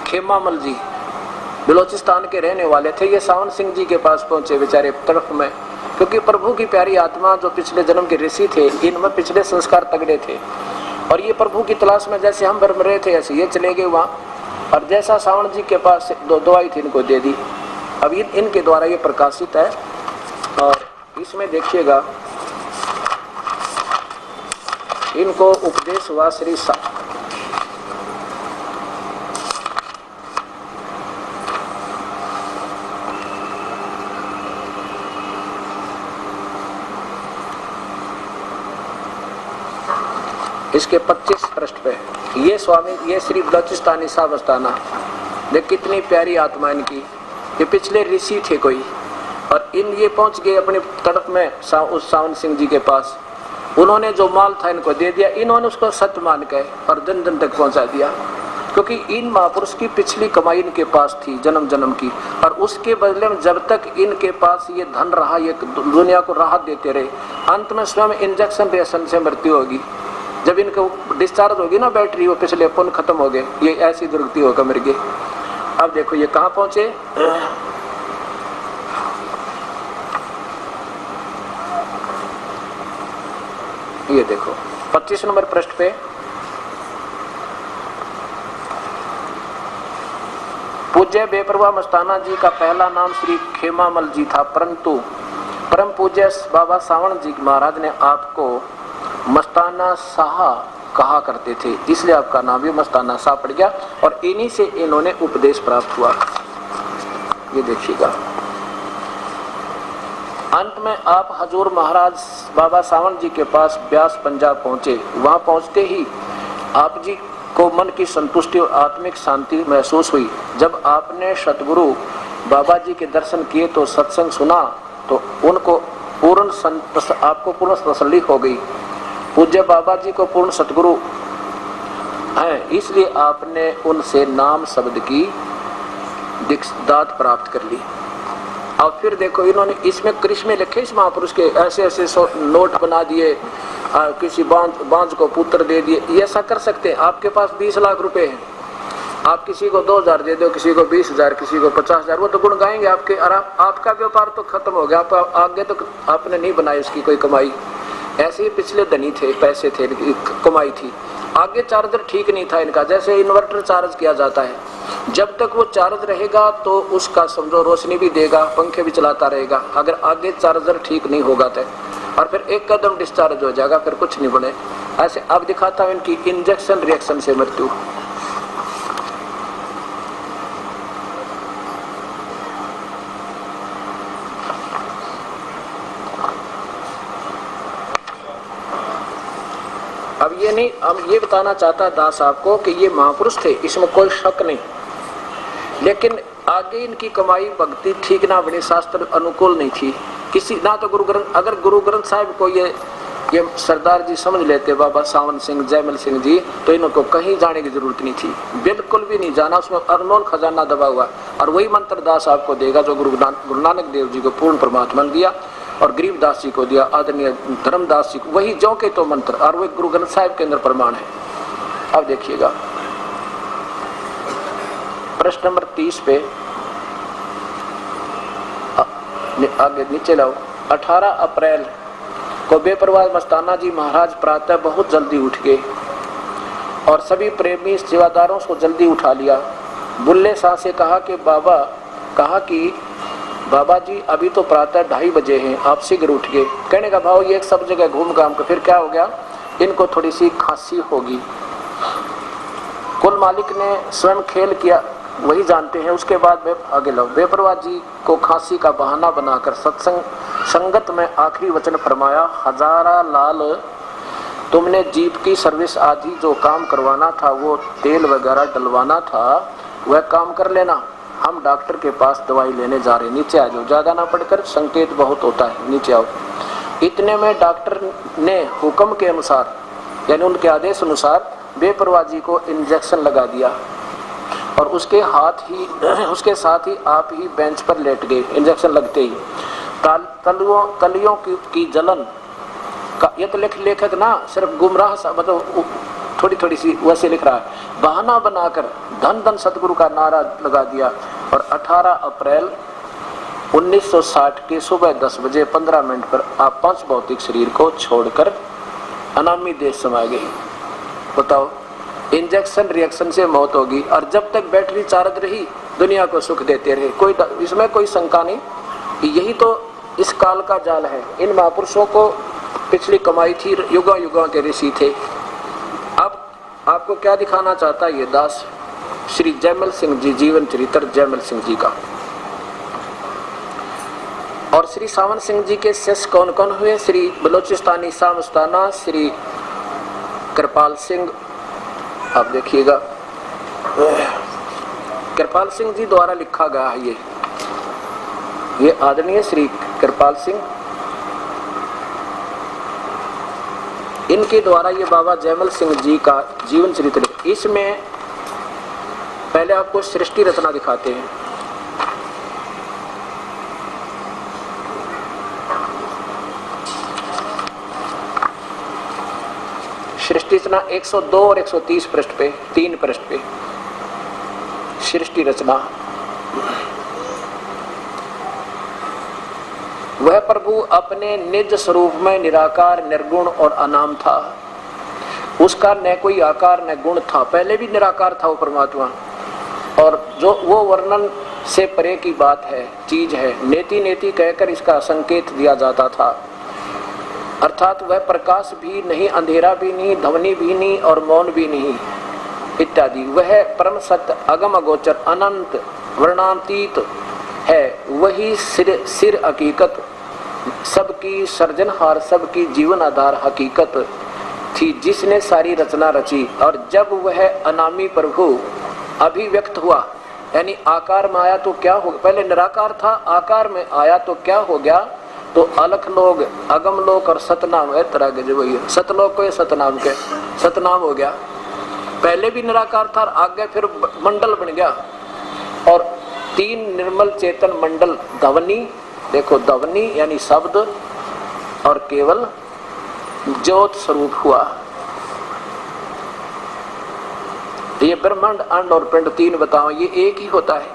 खेमामल जी बलोचिस्तान के रहने वाले थे। ये सावन सिंह जी के पास पहुंचे बेचारे तरफ में, क्योंकि प्रभु की प्यारी आत्मा जो पिछले जन्म के ऋषि थे, इनमें पिछले संस्कार तगड़े थे, और ये प्रभु की तलाश में जैसे हम भ्रम रहे थे ऐसे ये चले गए वहाँ, और जैसा सावन जी के पास दवाई थी इनको दे दी। अब इनके द्वारा ये प्रकाशित है, और इसमें देखिएगा इनको उपदेश हुआ श्री इसके 25 पृष्ठ पे ये स्वामी, ये श्री बलोचिस्तानी शाह मस्ताना, देख कितनी प्यारी आत्मा इनकी। ये पिछले ऋषि थे कोई, और ये पहुंच गए अपनी तड़प में उस सावन सिंह जी के पास। उन्होंने जो माल था इनको दे दिया, इन्होंने उसको सत्य मान के और जन जन तक पहुंचा दिया। क्योंकि इन महापुरुष की पिछली कमाई इनके पास थी जन्म जन्म की, और उसके बदले में जब तक इनके पास ये धन रहा, ये दुनिया को राहत देते रहे, अंत में स्वयं इंजेक्शन रिएक्शन से मृत्यु होगी। जब इनको डिस्चार्ज होगी ना बैटरी, वो पिछले पुण्य खत्म हो गए, ये ऐसी दुर्गति होकर मर गए। अब देखो ये कहाँ पहुंचे, ये देखो 25 नंबर पृष्ठ पे, पूज्य बेपरवाह मस्ताना जी का पहला नाम श्री खेमामल जी था, परंतु परम पूज्य बाबा सावण जी महाराज ने आपको मस्ताना शाह कहा करते थे, इसलिए आपका नाम भी मस्ताना शाह पड़ गया, और इन्हीं से इन्होंने उपदेश प्राप्त हुआ। ये देखिएगा, अंत में आप हजूर महाराज बाबा सावण जी के पास ब्यास पंजाब पहुंचे। वहां पहुंचते ही आप जी को मन की संतुष्टि और आत्मिक शांति महसूस हुई। जब आपने सतगुरु बाबा जी के दर्शन किए तो सत्संग सुना तो उनको आपको पूर्ण तसल्ली हो गई। पूज्य बाबा जी को पूर्ण सतगुरु हैं, इसलिए आपने उनसे नाम शब्द की दात प्राप्त कर ली। और फिर देखो इन्होंने इसमें करिश्मे लिखे इस महापुरुष के, ऐसे ऐसे नोट बना दिए, किसी बांझ को पुत्र दे दिए। ये ऐसा कर सकते हैं, आपके पास 20 लाख रुपए हैं, आप किसी को 2000 दे दो, किसी को 20,000, किसी को 50,000, वो तो गुण गाएंगे आपके, और आपका व्यापार तो खत्म हो गया, आप आगे तो आपने नहीं बनाई इसकी कोई कमाई। ऐसे ही पिछले धनी थे, पैसे थे, कमाई थी, आगे चार्जर ठीक नहीं था इनका। जैसे इन्वर्टर चार्ज किया जाता है, जब तक वो चार्ज रहेगा तो उसका समझो रोशनी भी देगा, पंखे भी चलाता रहेगा। अगर आगे चार्जर ठीक नहीं होगा तो और फिर एक कदम डिस्चार्ज हो जाएगा, फिर कुछ नहीं बने। ऐसे अब दिखाता हूं इनकी इंजेक्शन रिएक्शन से मृत्यु। अब ये नहीं, अब ये बताना चाहता दास आपको कि ये महापुरुष थे, इसमें कोई शक नहीं, लेकिन आगे इनकी कमाई भक्ति ठीक ना बनी, शास्त्र अनुकूल नहीं थी किसी ना। तो गुरु ग्रंथ, अगर गुरु ग्रंथ साहिब को ये सरदार जी समझ लेते, बाबा सावन सिंह, जयमल सिंह जी, तो इनको कहीं जाने की जरूरत नहीं थी, बिल्कुल भी नहीं जाना। उसमें अनमोल खजाना दबा हुआ, और वही मंत्र दास आपको देगा जो गुरु नानक देव जी को पूर्ण परमात्मा ने दिया, और गरीबदास जी को दिया, आदरणीय धर्मदास जी को, वही जो के तो मंत्र, और वही गुरु ग्रंथ साहिब के अंदर प्रमाण है। अब देखिएगा प्रश्न नंबर 30 पे, आगे नीचे लाओ। 18 अप्रैल को बेपरवाह मस्ताना जी महाराज प्रातः बहुत जल्दी उठ गए और सभी प्रेमी सेवादारों को जल्दी उठा लिया। बुल्ले शाह से कहा कि बाबा जी अभी तो प्रातः 2:30 बजे हैं, आप शीघ्र उठ गए। कहने का भाव ये एक सब जगह घूम घाम कर फिर क्या हो गया, इनको थोड़ी सी खांसी होगी। कुल मालिक ने स्वयं खेल किया, वही जानते हैं। उसके बाद आगे लो। बेपरवाह जी को खांसी का बहाना बनाकर संगत में आखिरी वचन फरमाया, हजारा लाल, तुमने जीप की सर्विस आदि जो काम करवाना था, वो तेल वगैरह डलवाना था, वह काम कर लेना। हम डॉक्टर के पास दवाई लेने जा रहे, नीचे आ जाओ, ज्यादा ना पढ़कर संकेत बहुत होता है, नीचे आओ। इतने में डॉक्टर ने हुक्म के अनुसार, यानी उनके आदेश अनुसार बेपरवाह जी को इंजेक्शन लगा दिया, और उसके साथ ही आप ही बेंच पर लेट गए। इंजेक्शन लगते ही तलियों की जलन का, ये तो लेखक ना सिर्फ गुमराह सा, मतलब थोड़ी थोड़ी सी वैसे लिख रहा है, बहाना बनाकर धन धन सतगुरु का नारा लगा दिया। और 18 अप्रैल 1960 की सुबह 10 बजे 15 मिनट पर आप पांच भौतिक शरीर को छोड़कर अनामी देश समा गए। बताओ, इंजेक्शन रिएक्शन से मौत होगी, और जब तक बैटरी चार्ज रही दुनिया को सुख देते रहे, कोई इसमें कोई शंका नहीं। यही तो इस काल का जाल है। इन महापुरुषों को पिछली कमाई थी, युगों युगों के ऋषि थे। अब आपको क्या दिखाना चाहता है ये दास, श्री जयमल सिंह जी, जीवन चरित्र जयमल सिंह जी का। और श्री सावन सिंह जी के शिष्य कौन कौन हुए? श्री बलोचिस्तानी शाह मस्ताना, श्री कृपाल सिंह, आप देखिएगा कृपाल सिंह जी द्वारा लिखा गया है ये आदरणीय श्री कृपाल सिंह, इनके द्वारा ये बाबा जयमल सिंह जी का जीवन चरित्र। इसमें पहले आपको सृष्टि रचना दिखाते हैं। सृष्टि रचना 102 और 130 पृष्ठ पे, 3 पृष्ठ पे सृष्टि रचना। वह प्रभु अपने निज स्वरूप में निराकार, निर्गुण और अनाम था। उसका न कोई आकार न गुण था, पहले भी निराकार था वो परमात्मा। और जो वो वर्णन से परे की बात है, चीज है, नेति नेति कहकर इसका संकेत दिया जाता था। अर्थात वह प्रकाश भी नहीं, अंधेरा भी नहीं, ध्वनि भी नहीं और मौन भी नहीं इत्यादि। वह परम सत्य, अगम अगोचर, अनंत, वर्णातीत है। वही सिर हकीकत, सबकी सर्जनहार, सबकी जीवन आधार हकीकत थी, जिसने सारी रचना रची। और जब वह अनामी प्रभु अभिव्यक्त हुआ, यानी आकार में आया तो क्या हो गया? पहले निराकार था, आकार में आया तो क्या हो गया? तो अलख लोग, अगम लोक और सतनाम है तरह के, जो वही सतलोक को सतनाम के सतनाम हो गया। पहले भी निराकार था, आगे फिर मंडल बन गया। और 3 निर्मल चेतन मंडल, ध्वनि, देखो ध्वनि यानी शब्द, और केवल ज्योत स्वरूप हुआ। ये ब्रह्मांड, अंड और पिंड 3 बताओ, ये एक ही होता है।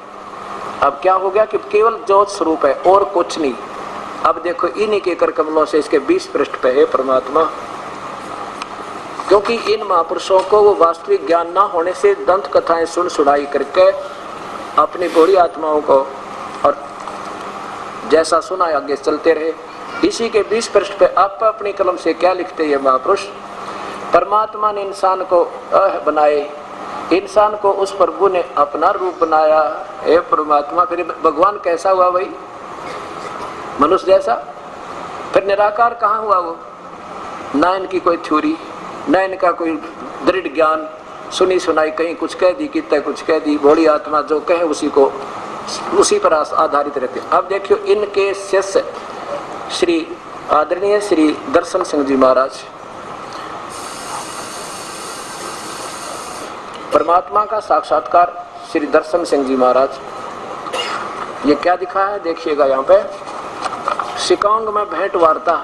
अब क्या हो गया कि केवल ज्योत स्वरूप है और कुछ नहीं। अब देखो इन्हीं के कर कमलों से इसके 20 पृष्ठ पे है परमात्मा। क्योंकि इन महापुरुषों को वो वास्तविक ज्ञान ना होने से दंत कथाएं सुनाई करके अपनी भोली आत्माओं को, और जैसा सुना आगे चलते रहे। इसी के 20 पृष्ठ पे आप अपनी कलम से क्या लिखते ये महापुरुष? परमात्मा ने इंसान को बनाए, इंसान को उस प्रभु ने अपना रूप बनाया। हे परमात्मा, फिर भगवान कैसा हुआ? भाई मनुष्य जैसा। फिर निराकार कहाँ हुआ वो? ना इनकी कोई थ्योरी, ना इनका कोई दृढ़ ज्ञान, सुनी सुनाई, कहीं कुछ कह दी, कितना कुछ कह दी। भोली आत्मा जो कहे उसी पर आधारित रहते। अब देखियो इनके शिष्य श्री आदरणीय श्री दर्शन सिंह जी महाराज, परमात्मा का साक्षात्कार श्री दर्शन सिंह जी महाराज, ये क्या दिखा है देखिएगा यहाँ पे। शिकांग में भेंट वार्ता,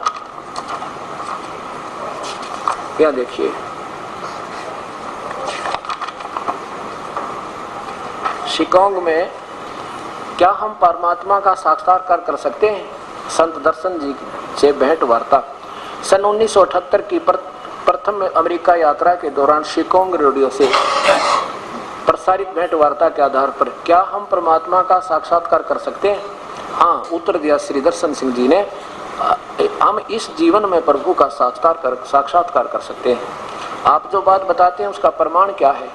क्या देखिए, शिकांग में क्या हम परमात्मा का साक्षात्कार कर सकते हैं? संत दर्शन जी से भेंट वार्ता। सन 1978 की प्रथम अमेरिका यात्रा के दौरान शिकांग रेडियो से प्रसारित भेंट वार्ता के आधार पर क्या हम परमात्मा का साक्षात्कार कर सकते हैं? हाँ, उत्तर दिया श्री दर्शन सिंह जी ने, हम इस जीवन में प्रभु का साक्षात्कार कर सकते हैं। आप जो बात बताते हैं उसका प्रमाण क्या है?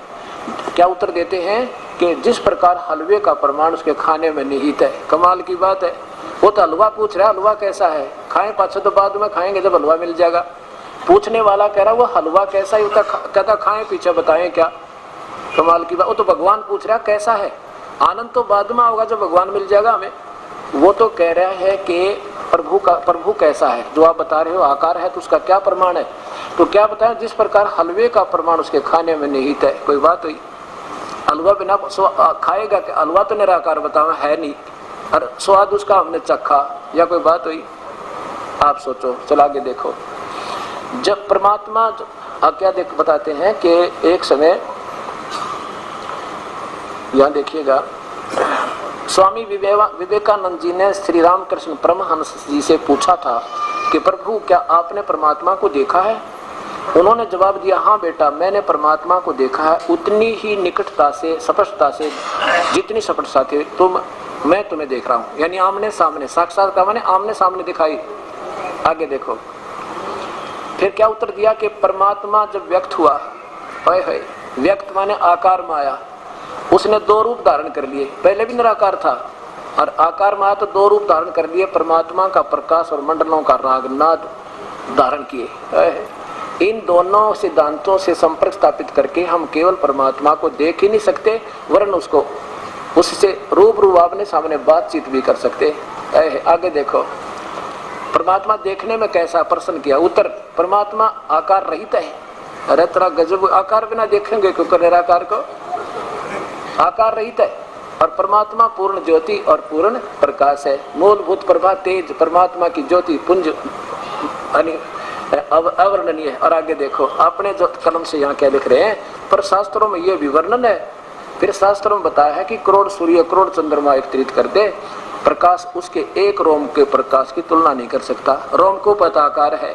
क्या उत्तर देते हैं कि जिस प्रकार हलवे का प्रमाण उसके खाने में निहित है। कमाल की बात है। वो तो हलवा पूछ रहा है, हलवा कैसा है? खाएं पाछे तो बाद में खाएंगे जब हलवा मिल जाएगा। पूछने वाला कह रहा वो हलवा कैसा है? कहता खाएं पीछे बताएं क्या। कमाल की बात। वो तो भगवान पूछ रहा कैसा है? आनंद तो बाद में होगा जब भगवान मिल जाएगा हमें। वो तो कह रहा है कि प्रभु कैसा है? जो आप बता रहे हो आकार है, तो उसका क्या प्रमाण है? तो क्या बताएं? जिस प्रकार हलवे का प्रमाण उसके खाने में निहित है। कोई बात हुई? हलवा बिना खाएगा कि? हलवा तो निराकार बताओ है नहीं, और स्वाद उसका हमने चखा, या कोई बात हुई? आप सोचो, चला आगे देखो। जब परमात्मा क्या बताते हैं कि एक समय, यहाँ देखिएगा, स्वामी विवेकानंद जी ने श्री रामकृष्ण परमहंस जी से पूछा था कि प्रभु क्या आपने परमात्मा को देखा है? उन्होंने जवाब दिया, हाँ बेटा, मैंने परमात्मा को देखा है उतनी ही निकटता से, स्पष्टता से, जितनी स्पष्टता से मैं तुम्हें देख रहा हूँ। यानी आमने सामने, साक्षात्कार माने आमने सामने दिखाई। आगे देखो फिर क्या उत्तर दिया कि परमात्मा जब व्यक्त हुआ, व्यक्त माने आकार में आया, उसने 2 रूप धारण कर लिए। पहले भी निराकार था और आकार में आया तो 2 रूप धारण कर लिए। परमात्मा का प्रकाश और मंडलों का राग नाद धारण किए। इन दोनों सिद्धांतों से संपर्क स्थापित करके हम केवल परमात्मा को देख ही नहीं सकते, वरन उसको उससे रूबरू आमने सामने बातचीत भी कर सकते हैं। आगे देखो परमात्मा देखने में कैसा? प्रश्न किया। उत्तर, परमात्मा आकार रहित है। अरे तेरा गजब, आकार बिना देखेंगे क्योंकि निराकार को? आकार रहित है। और परमात्मा पूर्ण ज्योति और पूर्ण प्रकाश है। मूलभूत प्रभा तेज परमात्मा की ज्योति पुंज अवर्णनीय है। और आगे देखो आपने जो कलम से यहाँ क्या लिख रहे हैं, पर शास्त्रों में ये भी वर्णन है। फिर शास्त्रों में बताया है कि करोड़ सूर्य करोड़ चंद्रमा एकत्रित कर दे, प्रकाश उसके एक रोम के प्रकाश की तुलना नहीं कर सकता। रोम को पता आकार है।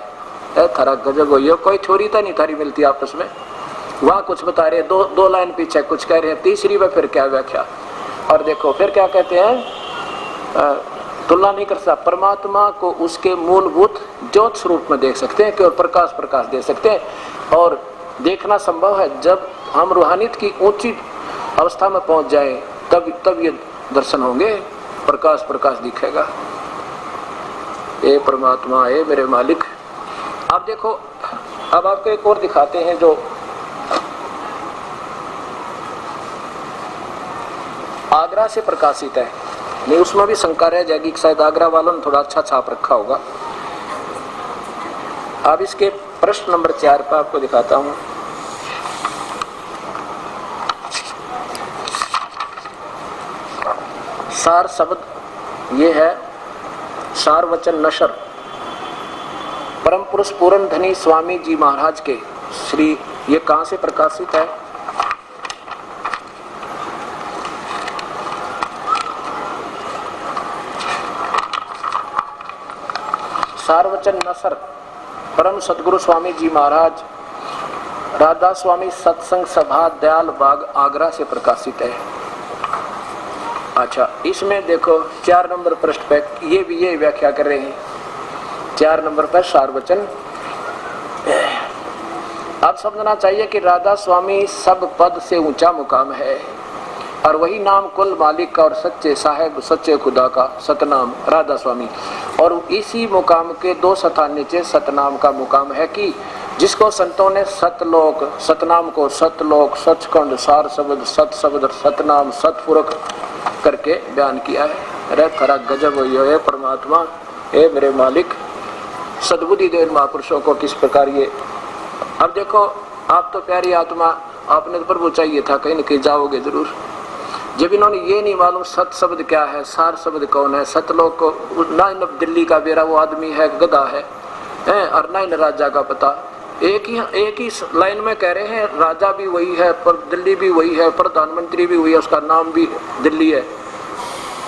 थारा गजब हो, ये कोई थ्योरी तो नहीं थारी मिलती आपस में। वहां कुछ बता रहे, दो लाइन पीछे कुछ कह रहे हैं, तीसरी में फिर क्या व्याख्या। और देखो फिर क्या कहते हैं, तुलना नहीं कर सकता। परमात्मा को उसके मूलभूत ज्योत स्वरूप में देख सकते हैं, केवल प्रकाश दे सकते हैं। और देखना संभव है जब हम रूहानियत की ऊंची अवस्था में पहुंच जाए, तब ये दर्शन होंगे, प्रकाश दिखेगा। ए परमात्मा, ए मेरे मालिक। अब देखो, अब आपको एक और दिखाते हैं जो आगरा से प्रकाशित है। नहीं, उसमें भी शंका रह जाएगी कि शायद आगरा वालों ने थोड़ा अच्छा छाप रखा होगा। अब इसके प्रश्न नंबर 4 पर आपको दिखाता हूं। सार शब्द ये है, सार वचन नशर परम पुरुष पूर्ण धनी स्वामी जी महाराज के श्री, ये कहां से प्रकाशित है? सारवचन नसर परम सदगुरु स्वामी जी महाराज राधा स्वामी सत्संग सभा दयाल बाग आगरा से प्रकाशित है। अच्छा, इसमें देखो 4 नंबर पृष्ठ पे ये व्याख्या कर रहे हैं। 4 नंबर पर सारवचन। अब समझना चाहिए कि राधा स्वामी सब पद से ऊंचा मुकाम है, और वही नाम कुल मालिक का और सच्चे साहेब सच्चे खुदा का सतनाम राधा स्वामी। और इसी मुकाम के 2 स्थान नीचे सतनाम का मुकाम है कि जिसको संतों ने सतलोक, सतनाम को सतलोक, सचखंड, सार शब्द, सत शब्द, सतनाम, सतपुरख करके बयान किया है। अरे खरा गजब हो ये परमात्मा, ए मेरे मालिक। सद्बुद्धि दे महापुरुषों को किस प्रकार ये। अब देखो, आप तो प्यारी आत्मा, आपने तो प्रभु चाहिए था, कहीं न कहीं जाओगे जरूर। जब इन्होंने ये नहीं मालूम सत शब्द क्या है, सार शब्द कौन है, सतलोक को ना इन दिल्ली का बेरा वो आदमी है, गधा है, और ना इन राजा का पता। एक ही लाइन में कह रहे हैं, राजा भी वही है, पर दिल्ली भी वही है, प्रधानमंत्री भी वही है, उसका नाम भी दिल्ली है।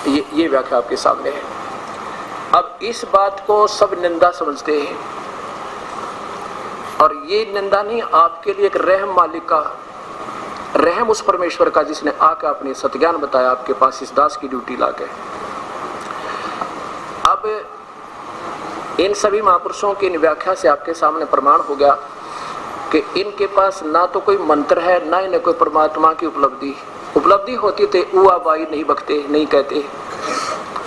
ये व्याख्या आपके सामने है। अब इस बात को सब निंदा समझते हैं, और ये निंदा नहीं, आपके लिए एक रहम मालिक का, रहम उस परमेश्वर का जिसने आके अपने सत्ज्ञान बताया आपके पास इस दास की ड्यूटी लाके। अब इन सभी महापुरुषों की व्याख्या से आपके सामने प्रमाण हो गया कि इनके पास ना तो कोई मंत्र है, ना इन्हें कोई परमात्मा की उपलब्धि होती थे उआ बाई नहीं बकते, नहीं कहते,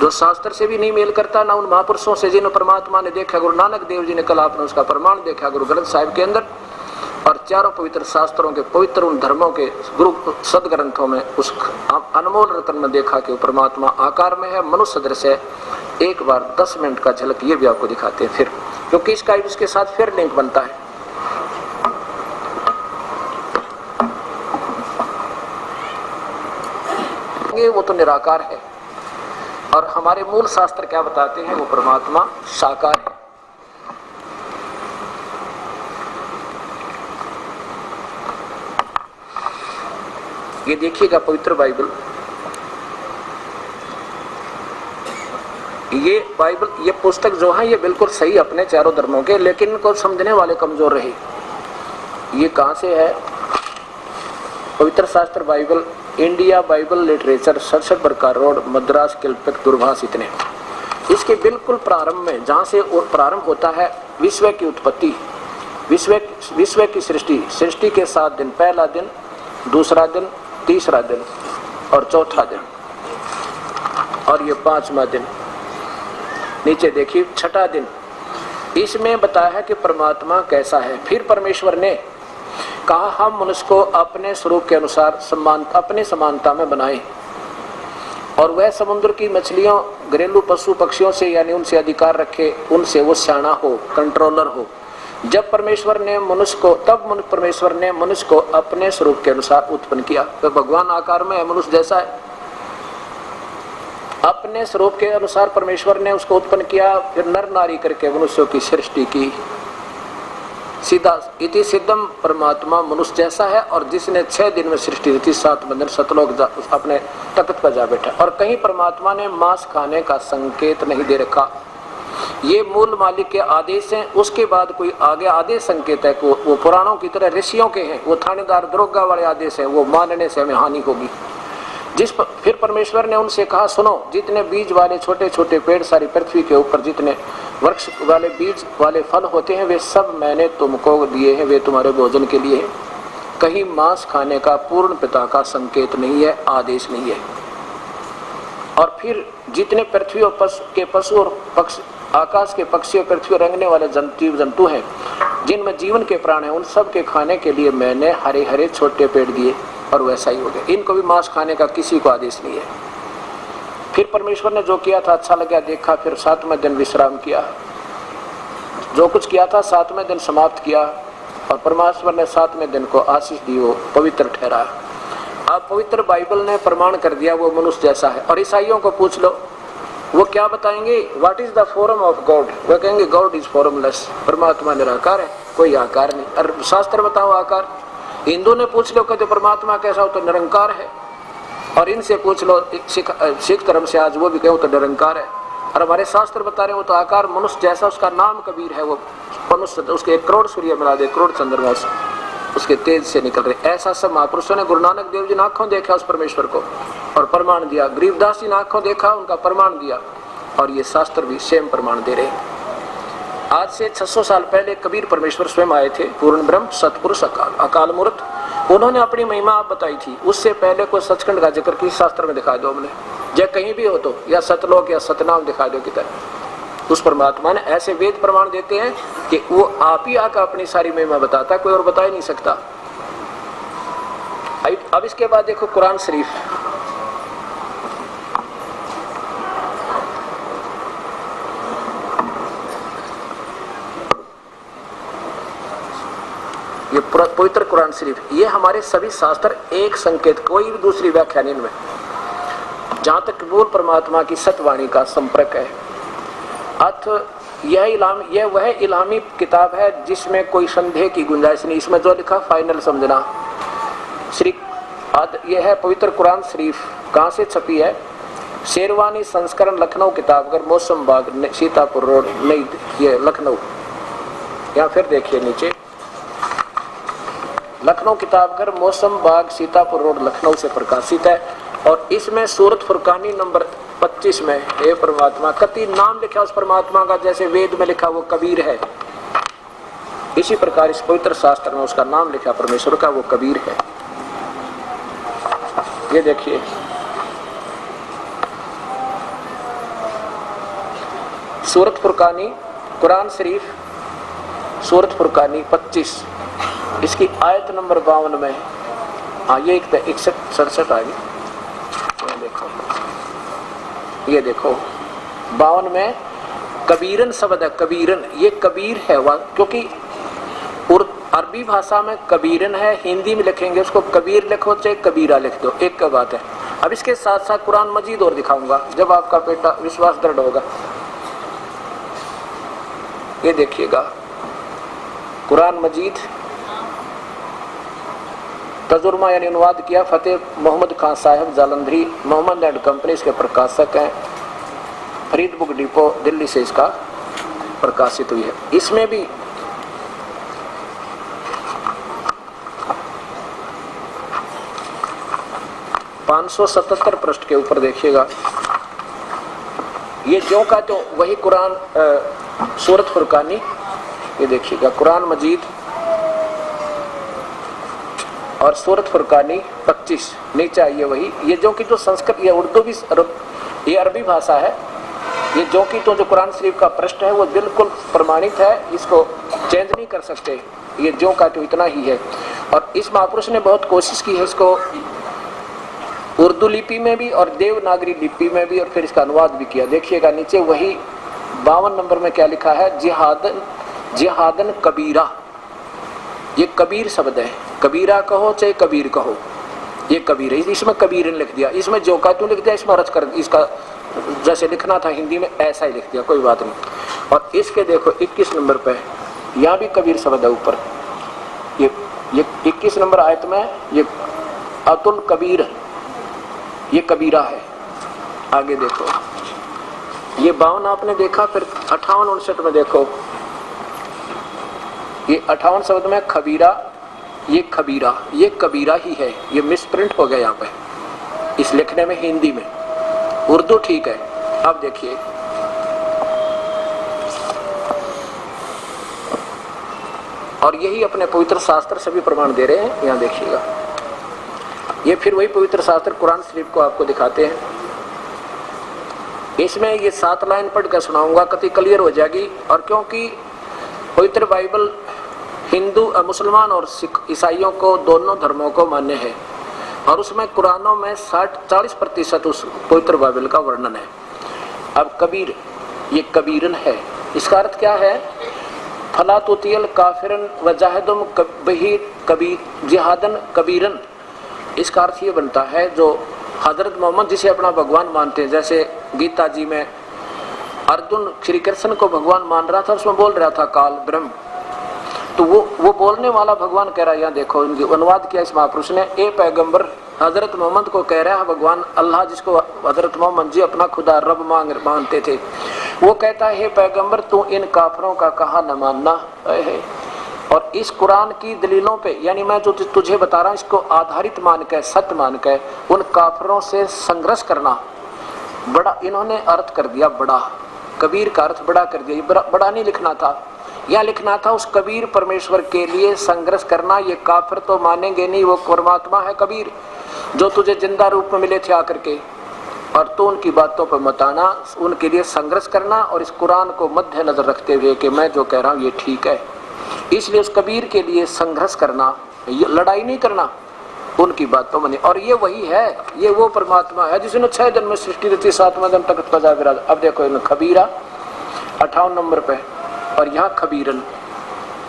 जो शास्त्र से भी नहीं मेल करता, ना उन महापुरुषों से जिन्हें परमात्मा ने देखा। गुरु नानक देव जी ने कल आपने उसका प्रमाण देखा गुरु ग्रंथ साहिब के अंदर, और चारों पवित्र शास्त्रों के पवित्र उन धर्मों के गुरु सदग्रंथों में उस अनमोल रत्न में देखा कि परमात्मा आकार में है, मनुष्य सदृश है। एक बार 10 मिनट का झलक ये भी आपको दिखाते हैं फिर, क्योंकि इसका इसके साथ फिर लिंक बनता है। वो तो निराकार है, और हमारे मूल शास्त्र क्या बताते हैं, वो परमात्मा साकार है। ये देखिएगा पवित्र बाइबल, ये पुस्तक जो है ये बिल्कुल सही अपने चारों धर्मों के, लेकिन इनको समझने वाले कमजोर रहे। ये कहां से है? पवित्र शास्त्र बाइबल, इंडिया बाइबल लिटरेचर, 67 बरकार रोड, मद्रास, कल्पक, दूरभाष। इतने इसके बिल्कुल प्रारंभ में, जहां से प्रारंभ होता है विश्व की उत्पत्ति, विश्व की सृष्टि के 7 दिन, पहला दिन, दूसरा दिन, तीसरा दिन और चौथा दिन, और ये 5वां दिन। नीचे देखिए 6ठा दिन, इसमें बताया है कि परमात्मा कैसा है। फिर परमेश्वर ने कहा हम मनुष्य को अपने स्वरूप के अनुसार अपने समानता में बनाएं, और वह समुद्र की मछलियों, घरेलू पशु पक्षियों से यानी उनसे अधिकार रखे, उनसे वो सियाना हो, कंट्रोलर हो। जब परमेश्वर ने मनुष्य को, तब परमेश्वर ने मनुष्य को अपने स्वरूप के अनुसार उत्पन्न किया। तो भगवान आकार में है, मनुष्य जैसा है, अपने स्वरूप के अनुसार परमेश्वर ने उसको उत्पन्न किया। फिर नर नारी करके मनुष्यों की सृष्टि की। सीधा इति सिद्धम, परमात्मा मनुष्य जैसा है। और जिसने 6 दिन में सृष्टि की, 7वें दिन सतलोक अपने तख्त पर जा बैठा। और कहीं परमात्मा ने मांस खाने का संकेत नहीं दे रखा। ये मूल मालिक के आदेश हैं। उसके बाद कोई आगे आदेश संकेत है को वो पुराणों की तरह ऋषियों के हैं, वो थानेदार दरोगा वाले आदेश हैं, वो मानने से हमें हानि होगी। फिर परमेश्वर ने उनसे कहा, सुनो, जितने बीज वाले छोटे छोटे पेड़ सारी पृथ्वी के ऊपर जितने वृक्ष वाले बीज वाले फल होते हैं वे सब मैंने तुमको दिए हैं, वे तुम्हारे भोजन के लिए हैं। कहीं मांस खाने का पूर्ण पिता का संकेत नहीं है, आदेश नहीं है। और फिर जितने पृथ्वी के पशु और पक्षी, आकाश के पक्षी और पृथ्वी रंगने वाले जंतु हैं, जिनमें जीवन के प्राण हैं, उन सब के खाने के लिए मैंने हरे हरे छोटे पेड़ दिए। और वैसा ही हो गया। इनको भी मांस खाने का किसी को आदेश नहीं है। फिर परमेश्वर ने जो किया था अच्छा लगा, देखा। फिर 7वें दिन विश्राम किया। जो कुछ किया था 7वें दिन समाप्त किया। और परमेश्वर ने 7वें दिन को आशीष दी, वो पवित्र ठहराया। अब पवित्र बाइबल ने प्रमाण कर दिया वो मनुष्य जैसा है। और ईसाइयों को पूछ लो, वो क्या बताएंगे? What is the form of God? वो कहेंगे गॉड इज फॉर्मलेस, परमात्मा निराकार है, कोई आकार नहीं। और शास्त्र बताओ आकार। हिंदू ने पूछ लो, कहते परमात्मा कैसा हो, तो निरंकार है। और इनसे पूछ लो सिख धर्म से, आज वो भी कहो तो निरंकार है। और हमारे शास्त्र बता रहे हो तो आकार मनुष्य जैसा, उसका नाम कबीर है। वो मनुष्य, उसके 1 करोड़ सूर्य मिला दे, करोड़ चंद्रमा उसके तेज से निकल रहे। ऐसा सब महापुरुषों ने, गुरु नानक देव जी ने आंखों देखा उस परमेश्वर को और प्रमाण दिया। गरीबदास जी ने आंखों देखा, उनका प्रमाण दिया। और ये शास्त्र भी सेम प्रमाण दे रहे हैं। आज से 600 साल पहले कबीर परमेश्वर स्वयं आए थे, पूर्ण ब्रह्म, सतपुरुष, अकाल मूर्त। उन्होंने अपनी महिमा आप बताई थी। उससे पहले कोई सचखंड का जिक्र किस शास्त्र में दिखा दो हमने, या कहीं भी हो तो, या सतलोक या सतनाम दिखा दो किधर। उस परमात्मा ने ऐसे वेद प्रमाण देते हैं कि वो आप ही आकर अपनी सारी महिमा बताता, कोई और बता ही नहीं सकता। अब इसके बाद देखो कुरान शरीफ। ये पवित्र कुरान शरीफ, ये हमारे सभी शास्त्र एक संकेत, कोई भी दूसरी व्याख्या नहीं इनमें। जहां तक मूल परमात्मा की सतवाणी का संपर्क है। अर्थ यह वह इलामी किताब है जिसमें कोई संदेह की गुंजाइश नहीं। इसमें जो लिखा फाइनल समझना। यह है पवित्र कुरान शरीफ। कहाँ से छपी है? शेरवानी संस्करण, लखनऊ किताबघर, मौसम बाग, सीतापुर रोड, नई, ये लखनऊ। या फिर देखिए नीचे, लखनऊ किताबघर, मौसम बाग, सीतापुर रोड, लखनऊ से प्रकाशित है। और इसमें सूरत फुरकानी नंबर 25 में हे परमात्मा, कति नाम लिखा उस परमात्मा का, जैसे वेद में लिखा वो कबीर है, इसी प्रकार इस पवित्र शास्त्र में उसका नाम लिखा परमेश्वर का, वो कबीर है। ये देखिए, सूरत फुरकानी कुरान शरीफ, सूरत फुरकानी 25, इसकी आयत नंबर 52 में। हाँ, ये 61-67 आ गई। ये देखो 52 में कबीरन शब्द है। कबीरन, ये कबीर है, क्योंकि अरबी भाषा में कबीरन है, हिंदी में लिखेंगे उसको कबीर लिखो चाहे कबीरा लिख दो, एक का बात है। अब इसके साथ साथ कुरान मजीद और दिखाऊंगा जब आपका बेटा विश्वास दृढ़ होगा। ये देखिएगा कुरान मजीद, तजुर्मा यानी अनुवाद किया फतेह मोहम्मद खान साहब जालंधरी, मोहम्मद एंड कंपनी इसके प्रकाशक हैं। फरीद बुक डिपो दिल्ली से इसका प्रकाशित हुई है। इसमें भी (577) पृष्ठ के ऊपर देखिएगा, ये जो का तो वही कुरान सूरत फुरकानी। ये देखिएगा कुरान मजीद और सूरत फुरकानी 25 नीचे आइए वही। ये जो कि तो संस्कृत, ये उर्दू भी, ये अरबी भाषा है। ये जो कि तो जो कुरान शरीफ का पृष्ठ है वो बिल्कुल प्रमाणित है, इसको चेंज नहीं कर सकते। ये जो का तो इतना ही है। और इस महापुरुष ने बहुत कोशिश की है इसको उर्दू लिपि में भी और देवनागरी लिपि में भी, और फिर इसका अनुवाद भी किया। देखिएगा नीचे वही 52 नंबर में क्या लिखा है, जिहादन कबीरा, ये कबीर शब्द है, कबीरा कहो चाहे कबीर कहो, ये कबीर है। इसमें कबीरन लिख दिया, इसमें जो का तू लिख दिया, इसमें रच कर इसका जैसे लिखना था हिंदी में ऐसा ही लिख दिया, कोई बात नहीं। और इसके देखो 21 नंबर पे यहाँ भी कबीर शब्द है ऊपर, ये 21 नंबर आयत में ये अतुल कबीर, ये कबीरा है। आगे देखो ये 52 आपने देखा, फिर 58 59 में देखो ये 58 शब्द में खबीरा, ये खबीरा, ये कबीरा ही है, ये मिसप्रिंट हो गया यहाँ पे इस लिखने में, हिंदी में, उर्दू ठीक है। अब देखिए और यही अपने पवित्र शास्त्र से भी प्रमाण दे रहे हैं। यहाँ देखिएगा ये फिर वही पवित्र शास्त्र कुरान शरीफ को आपको दिखाते हैं। इसमें ये 7 लाइन पढ़ कर सुनाऊंगा, कति क्लियर हो जाएगी। और क्योंकि पवित्र बाइबल हिंदू मुसलमान और सिख ईसाइयों को दोनों धर्मों को मान्य है और उसमें कुरानों में 40% उस पवित्र बाइबल का वर्णन है। अब कबीर, ये कबीरन है, इसका अर्थ क्या है? फला तुतियल काफिरन वजाहिदुम कबीर कबीर जिहादन कबीरन, इसका अर्थ ये बनता है जो हजरत मोहम्मद जिसे अपना भगवान मानते हैं, जैसे गीता जी में अर्जुन श्री कृष्ण को भगवान मान रहा था, उसमें बोल रहा था काल ब्रह्म, तो वो बोलने वाला भगवान कह रहा है, यहाँ देखो अनुवाद किया इस महापुरुष ने, ए पैगंबर हजरत मोहम्मद को कह रहा है भगवान अल्लाह जिसको हजरत मोहम्मद जी अपना खुदा रब मानते थे, वो कहता है हे पैगंबर तू इन काफरों का कहा न मानना है। और इस कुरान की दलीलों पे, यानी मैं जो तुझे बता रहा हूँ इसको आधारित मान के, सत्य मान के उन काफरों से संघर्ष करना, बड़ा इन्होंने अर्थ कर दिया बड़ा, कबीर का अर्थ बड़ा कर दिया। बड़ा नहीं लिखना था, यह लिखना था उस कबीर परमेश्वर के लिए संघर्ष करना। ये काफिर तो मानेंगे नहीं, वो परमात्मा है कबीर जो तुझे जिंदा रूप में मिले थे आकर के, और तो उनकी बातों पर मत आना, उनके लिए संघर्ष करना और इस कुरान को मध्य नजर रखते हुए कि मैं जो कह रहा हूँ ये ठीक है, इसलिए उस कबीर के लिए संघर्ष करना, लड़ाई नहीं करना, उनकी बातों में। और ये वही है, ये वो परमात्मा है जिसने 6 दिन में सृष्टि रची, 7वें दिन तक बजा विराज। अब देखो इन खबीरा 58 नंबर पे, और यहाँ खबीरन,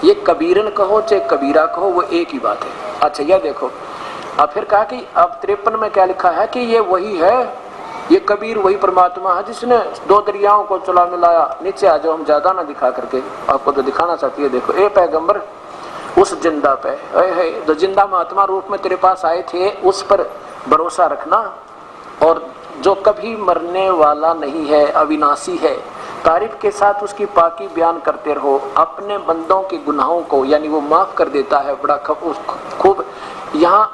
ये कबीरन कहो चाहे कबीरा कहो वो एक ही बात है। अच्छा यह देखो अब फिर कहा कि अब 53 में क्या लिखा है कि ये वही है, ये कबीर वही परमात्मा है जिसने 2 दरियाओं को चला मिलाया। नीचे आ जाओ, हम ज्यादा ना दिखा करके आपको तो दिखाना चाहती है। देखो ए पैगंबर उस जिंदा पे है जो जिंदा महात्मा रूप में तेरे पास आए थे, उस पर भरोसा रखना, और जो कभी मरने वाला नहीं है, अविनाशी है, तारीफ के साथ उसकी पाकी बयान करते रहो, अपने बंदों के गुनाहों को यानी वो माफ कर देता है। बड़ा खूब यहाँ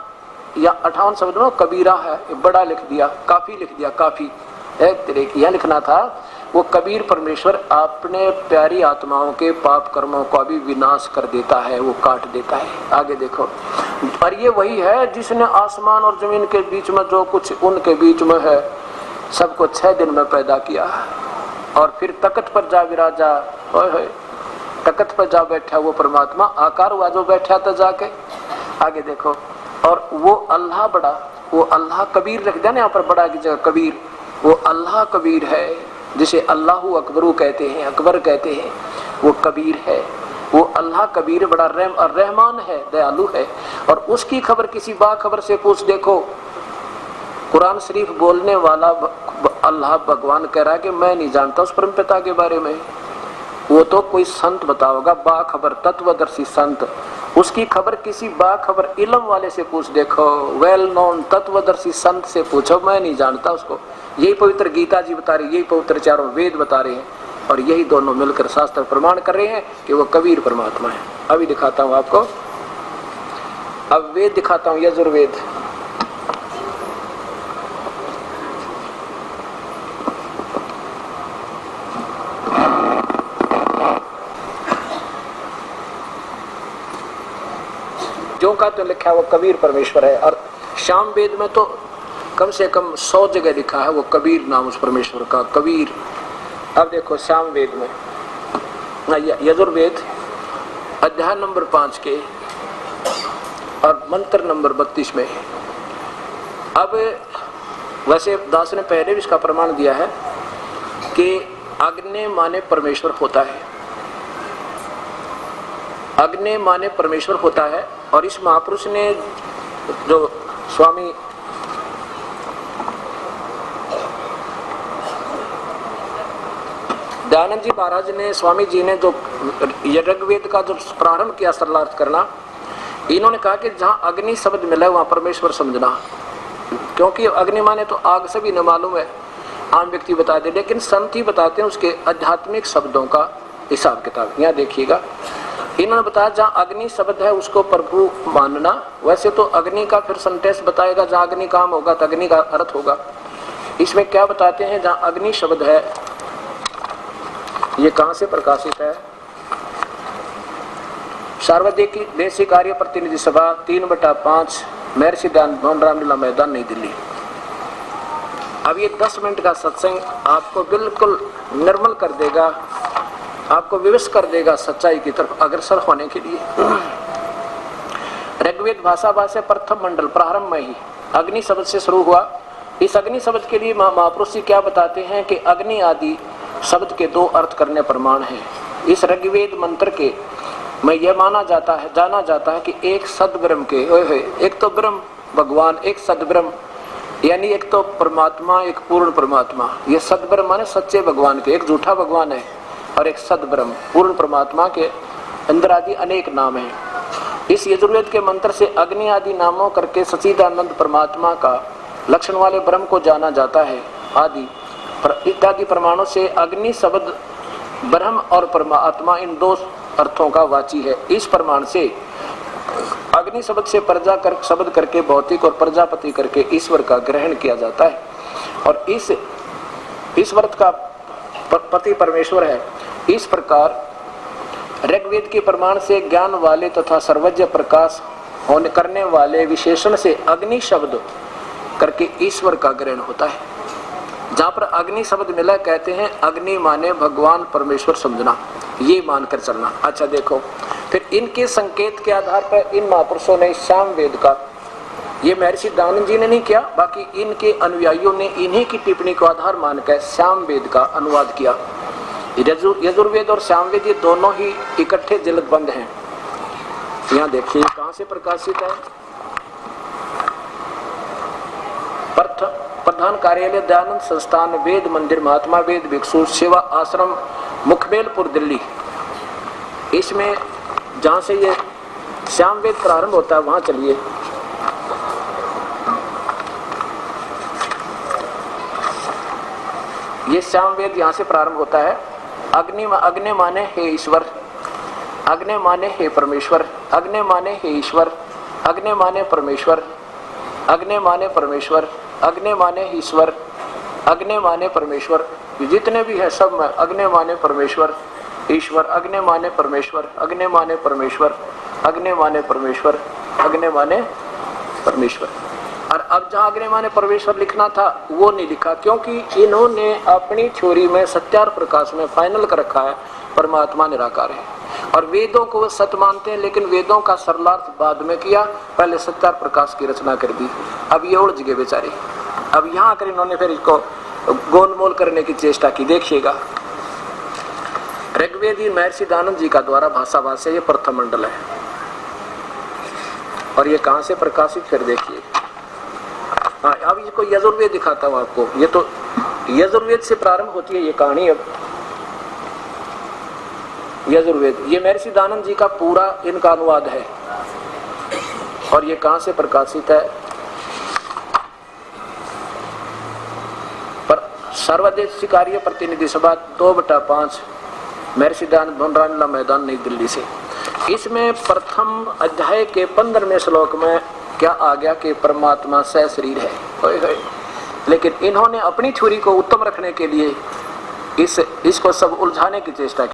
या 58 शब्द में कबीरा है, बड़ा लिख दिया, काफी लिख दिया, काफी है तेरे यह लिखना था। वो कबीर परमेश्वर अपने प्यारी आत्माओं के पाप कर्मों का भी विनाश कर देता है, वो काट देता है। आगे देखो, और ये वही है जिसने आसमान और जमीन के बीच में जो कुछ उनके बीच में है सबको 6 दिन में पैदा किया, और फिर तख्त पर जा विराजा, तख्त पर जा बैठा वो परमात्मा, आकार हुआ जो बैठा था जाके। आगे देखो, और वो अल्लाह बड़ा, वो अल्लाह कबीर रख दिया ना यहाँ पर, बड़ा की जगह कबीर, वो अल्लाह कबीर है जिसे अल्लाहु अकबरू कहते हैं, अकबर कहते हैं, वो कबीर है। वो अल्लाह कबीर बड़ा रहमान है, दयालु है। और उसकी खबर किसी बाखबर से पूछ देखो, कुरान शरीफ बोलने वाला अल्लाह भगवान कह रहा है कि मैं नहीं जानता उस परम पिता के बारे में, वो तो कोई संत बताओगा, बाखबर तत्वदर्शी संत। उसकी खबर किसी बाखबर इल्म वाले से पूछ देखो, वेल नोन तत्वदर्शी संत से पूछो, मैं नहीं जानता उसको। यही पवित्र गीता जी बता रही, यही पवित्र चारों वेद बता रहे हैं, और यही दोनों मिलकर शास्त्र प्रमाण कर रहे हैं कि वो कबीर परमात्मा है। अभी दिखाता हूँ आपको, अब वेद दिखाता हूँ, यजुर्वेद। जो का तो लिखा है वो कबीर परमेश्वर है, और शाम वेद में तो कम से कम 100 जगह लिखा है वो कबीर नाम उस परमेश्वर का, कबीर। अब देखो शाम वेद में, यजुर्वेद अध्याय नंबर 5 के और मंत्र नंबर 32 में। अब वैसे दास ने पहले भी इसका प्रमाण दिया है कि अग्नि माने परमेश्वर होता है, अग्नि माने परमेश्वर होता है। और इस महापुरुष ने जो स्वामी दयानंद जी महाराज ने, स्वामी जी ने जो ऋग्वेद का जो प्रारंभ किया सरलार्थ करना, इन्होंने कहा कि जहां अग्नि शब्द मिला वहां परमेश्वर समझना, क्योंकि अग्नि माने तो आग सभी न मालूम है, आम व्यक्ति बता दे, लेकिन संत ही बताते हैं उसके आध्यात्मिक शब्दों का हिसाब किताब। यहाँ देखिएगा, इन्होंने बताया जहाँ अग्नि शब्द है उसको प्रभु मानना। वैसे तो अग्नि का फिर सेंटेंस बताएगा, जहाँ अग्नि काम होगा तो अग्नि का अर्थ होगा। इसमें क्या बताते हैं, जहाँ अग्नि शब्द है, ये कहाँ से प्रकाशित है, सार्वजनिक देशी कार्य प्रतिनिधि सभा 3/5 महर्षि दयानंद भवन, रामलीला मैदान, नई दिल्ली। अब ये 10 मिनट का सत्संग आपको बिल्कुल निर्मल कर देगा, आपको विवश कर देगा सच्चाई की तरफ अग्रसर होने के लिए। ऋग्वेद भाषा प्रथम मंडल प्रारंभ में ही अग्नि शब्द से शुरू हुआ। इस अग्नि शब्द के लिए महापुरुष जी क्या बताते हैं कि अग्नि आदि शब्द के 2 अर्थ करने प्रमाण है। इस ऋग्वेद मंत्र के में यह जाना जाता है कि एक सद्ब्रह्म के, एक तो ब्रह्म भगवान, एक सद्ब्रह्म, यानी एक तो परमात्मा, एक पूर्ण परमात्मा। ये सद्ब्रह्म माने सच्चे भगवान के, एक झूठा भगवान है और एक सद्ब्रह्म पूर्ण परमात्मा के अंदर आदि अनेक नाम हैं। इस यजुर्वेद के मंत्र से अग्नि आदि नामों करके सच्चिदानंद परमात्मा का लक्षण वाले ब्रह्म को जाना जाता है। आदि इत्यादि प्रमाणों से अग्नि शब्द ब्रह्म और परमात्मा इन 2 अर्थों का वाची है। इस प्रमाण से अग्नि शब्द से प्रजा कर शब्द करके भौतिक और प्रजापति करके ईश्वर का ग्रहण किया जाता है, और इस ईश्वर का पति परमेश्वर है। इस प्रकार ऋग्वेद के प्रमाण से ज्ञान वाले तथा सर्वज्ञ प्रकाश होने करने वाले विशेषण से अग्नि शब्द करके ईश्वर का ग्रहण होता है। जहाँ पर अग्नि शब्द मिला, कहते हैं अग्नि माने भगवान परमेश्वर समझना, ये मानकर चलना। अच्छा देखो, फिर इनके संकेत के आधार पर इन महापुरुषों ने श्याम वेद का, ये महर्षि दयानंद जी ने नहीं किया, बाकी इनके अनुयायियों ने इन्हीं की टिप्पणी को आधार मानकर श्याम वेद का अनुवाद किया। यजुर्वेद और श्याम वेद ये दोनों ही इकट्ठे जलदबंद हैं। यहाँ देखिए कहाँ से प्रकाशित है, प्रधान कार्यालय दयानंद संस्थान, वेद मंदिर, महात्मा वेद भिक्षु सेवा आश्रम, मुखबेलपुर, दिल्ली। इसमें जहाँ से ये श्याम वेद प्रारंभ होता है वहाँ चलिए। ये श्याम वेद यहाँ से प्रारंभ होता है। अग्नि माने हे ईश्वर, अग्नि माने हे परमेश्वर, अग्नि माने हे ईश्वर, अग्नि माने परमेश्वर, अग्नि माने परमेश्वर, अग्नि माने ईश्वर, अग्नि माने परमेश्वर। जितने भी है सब में अग्नि माने परमेश्वर, ईश्वर, अग्नि माने परमेश्वर, अग्नि माने परमेश्वर, अग्नि माने परमेश्वर, अग्नि माने परमेश्वर। और अब जहाँ अग्नि माने परमेश्वर लिखना था वो नहीं लिखा, क्योंकि इन्होंने अपनी थ्योरी में सत्यार प्रकाश में फाइनल कर रखा है परमात्मा निराकार है, और वेदों को वो सत्य मानते हैं, लेकिन वेदों का सरलार्थ बाद में किया, पहले सत्यार प्रकाश की रचना कर दी। अब ये उलझ गए बेचारे। अब यहाँ आकर इन्होंने फिर इसको गोलमोल करने की चेष्टा की। देखिएगा, ऋग्वेदी महर्षि दयानंद जी का द्वारा भाषा ये प्रथम मंडल है, और ये कहाँ से प्रकाशित, फिर देखिए। हाँ, अब इसको यजुर्वेद दिखाता हूँ आपको। ये तो यजुर्वेद से प्रारंभ होती है ये कहानी। अब यजुर्वेद ये महर्षि दयानंद जी का पूरा इनका अनुवाद है, और ये कहाँ से प्रकाशित है, पर सर्वदेशी कार्य प्रतिनिधि सभा 2/5 महर्षि दयानंद भवन, रामलीला मैदान, नई दिल्ली से। इसमें प्रथम अध्याय के 15वें श्लोक में क्या आ गया कि परमात्मा सह शरीर है। लेकिन इन्होंने अपनी थ्योरी को उत्तम रखने के लिए इसको सब उलझाने की चेष्टा की।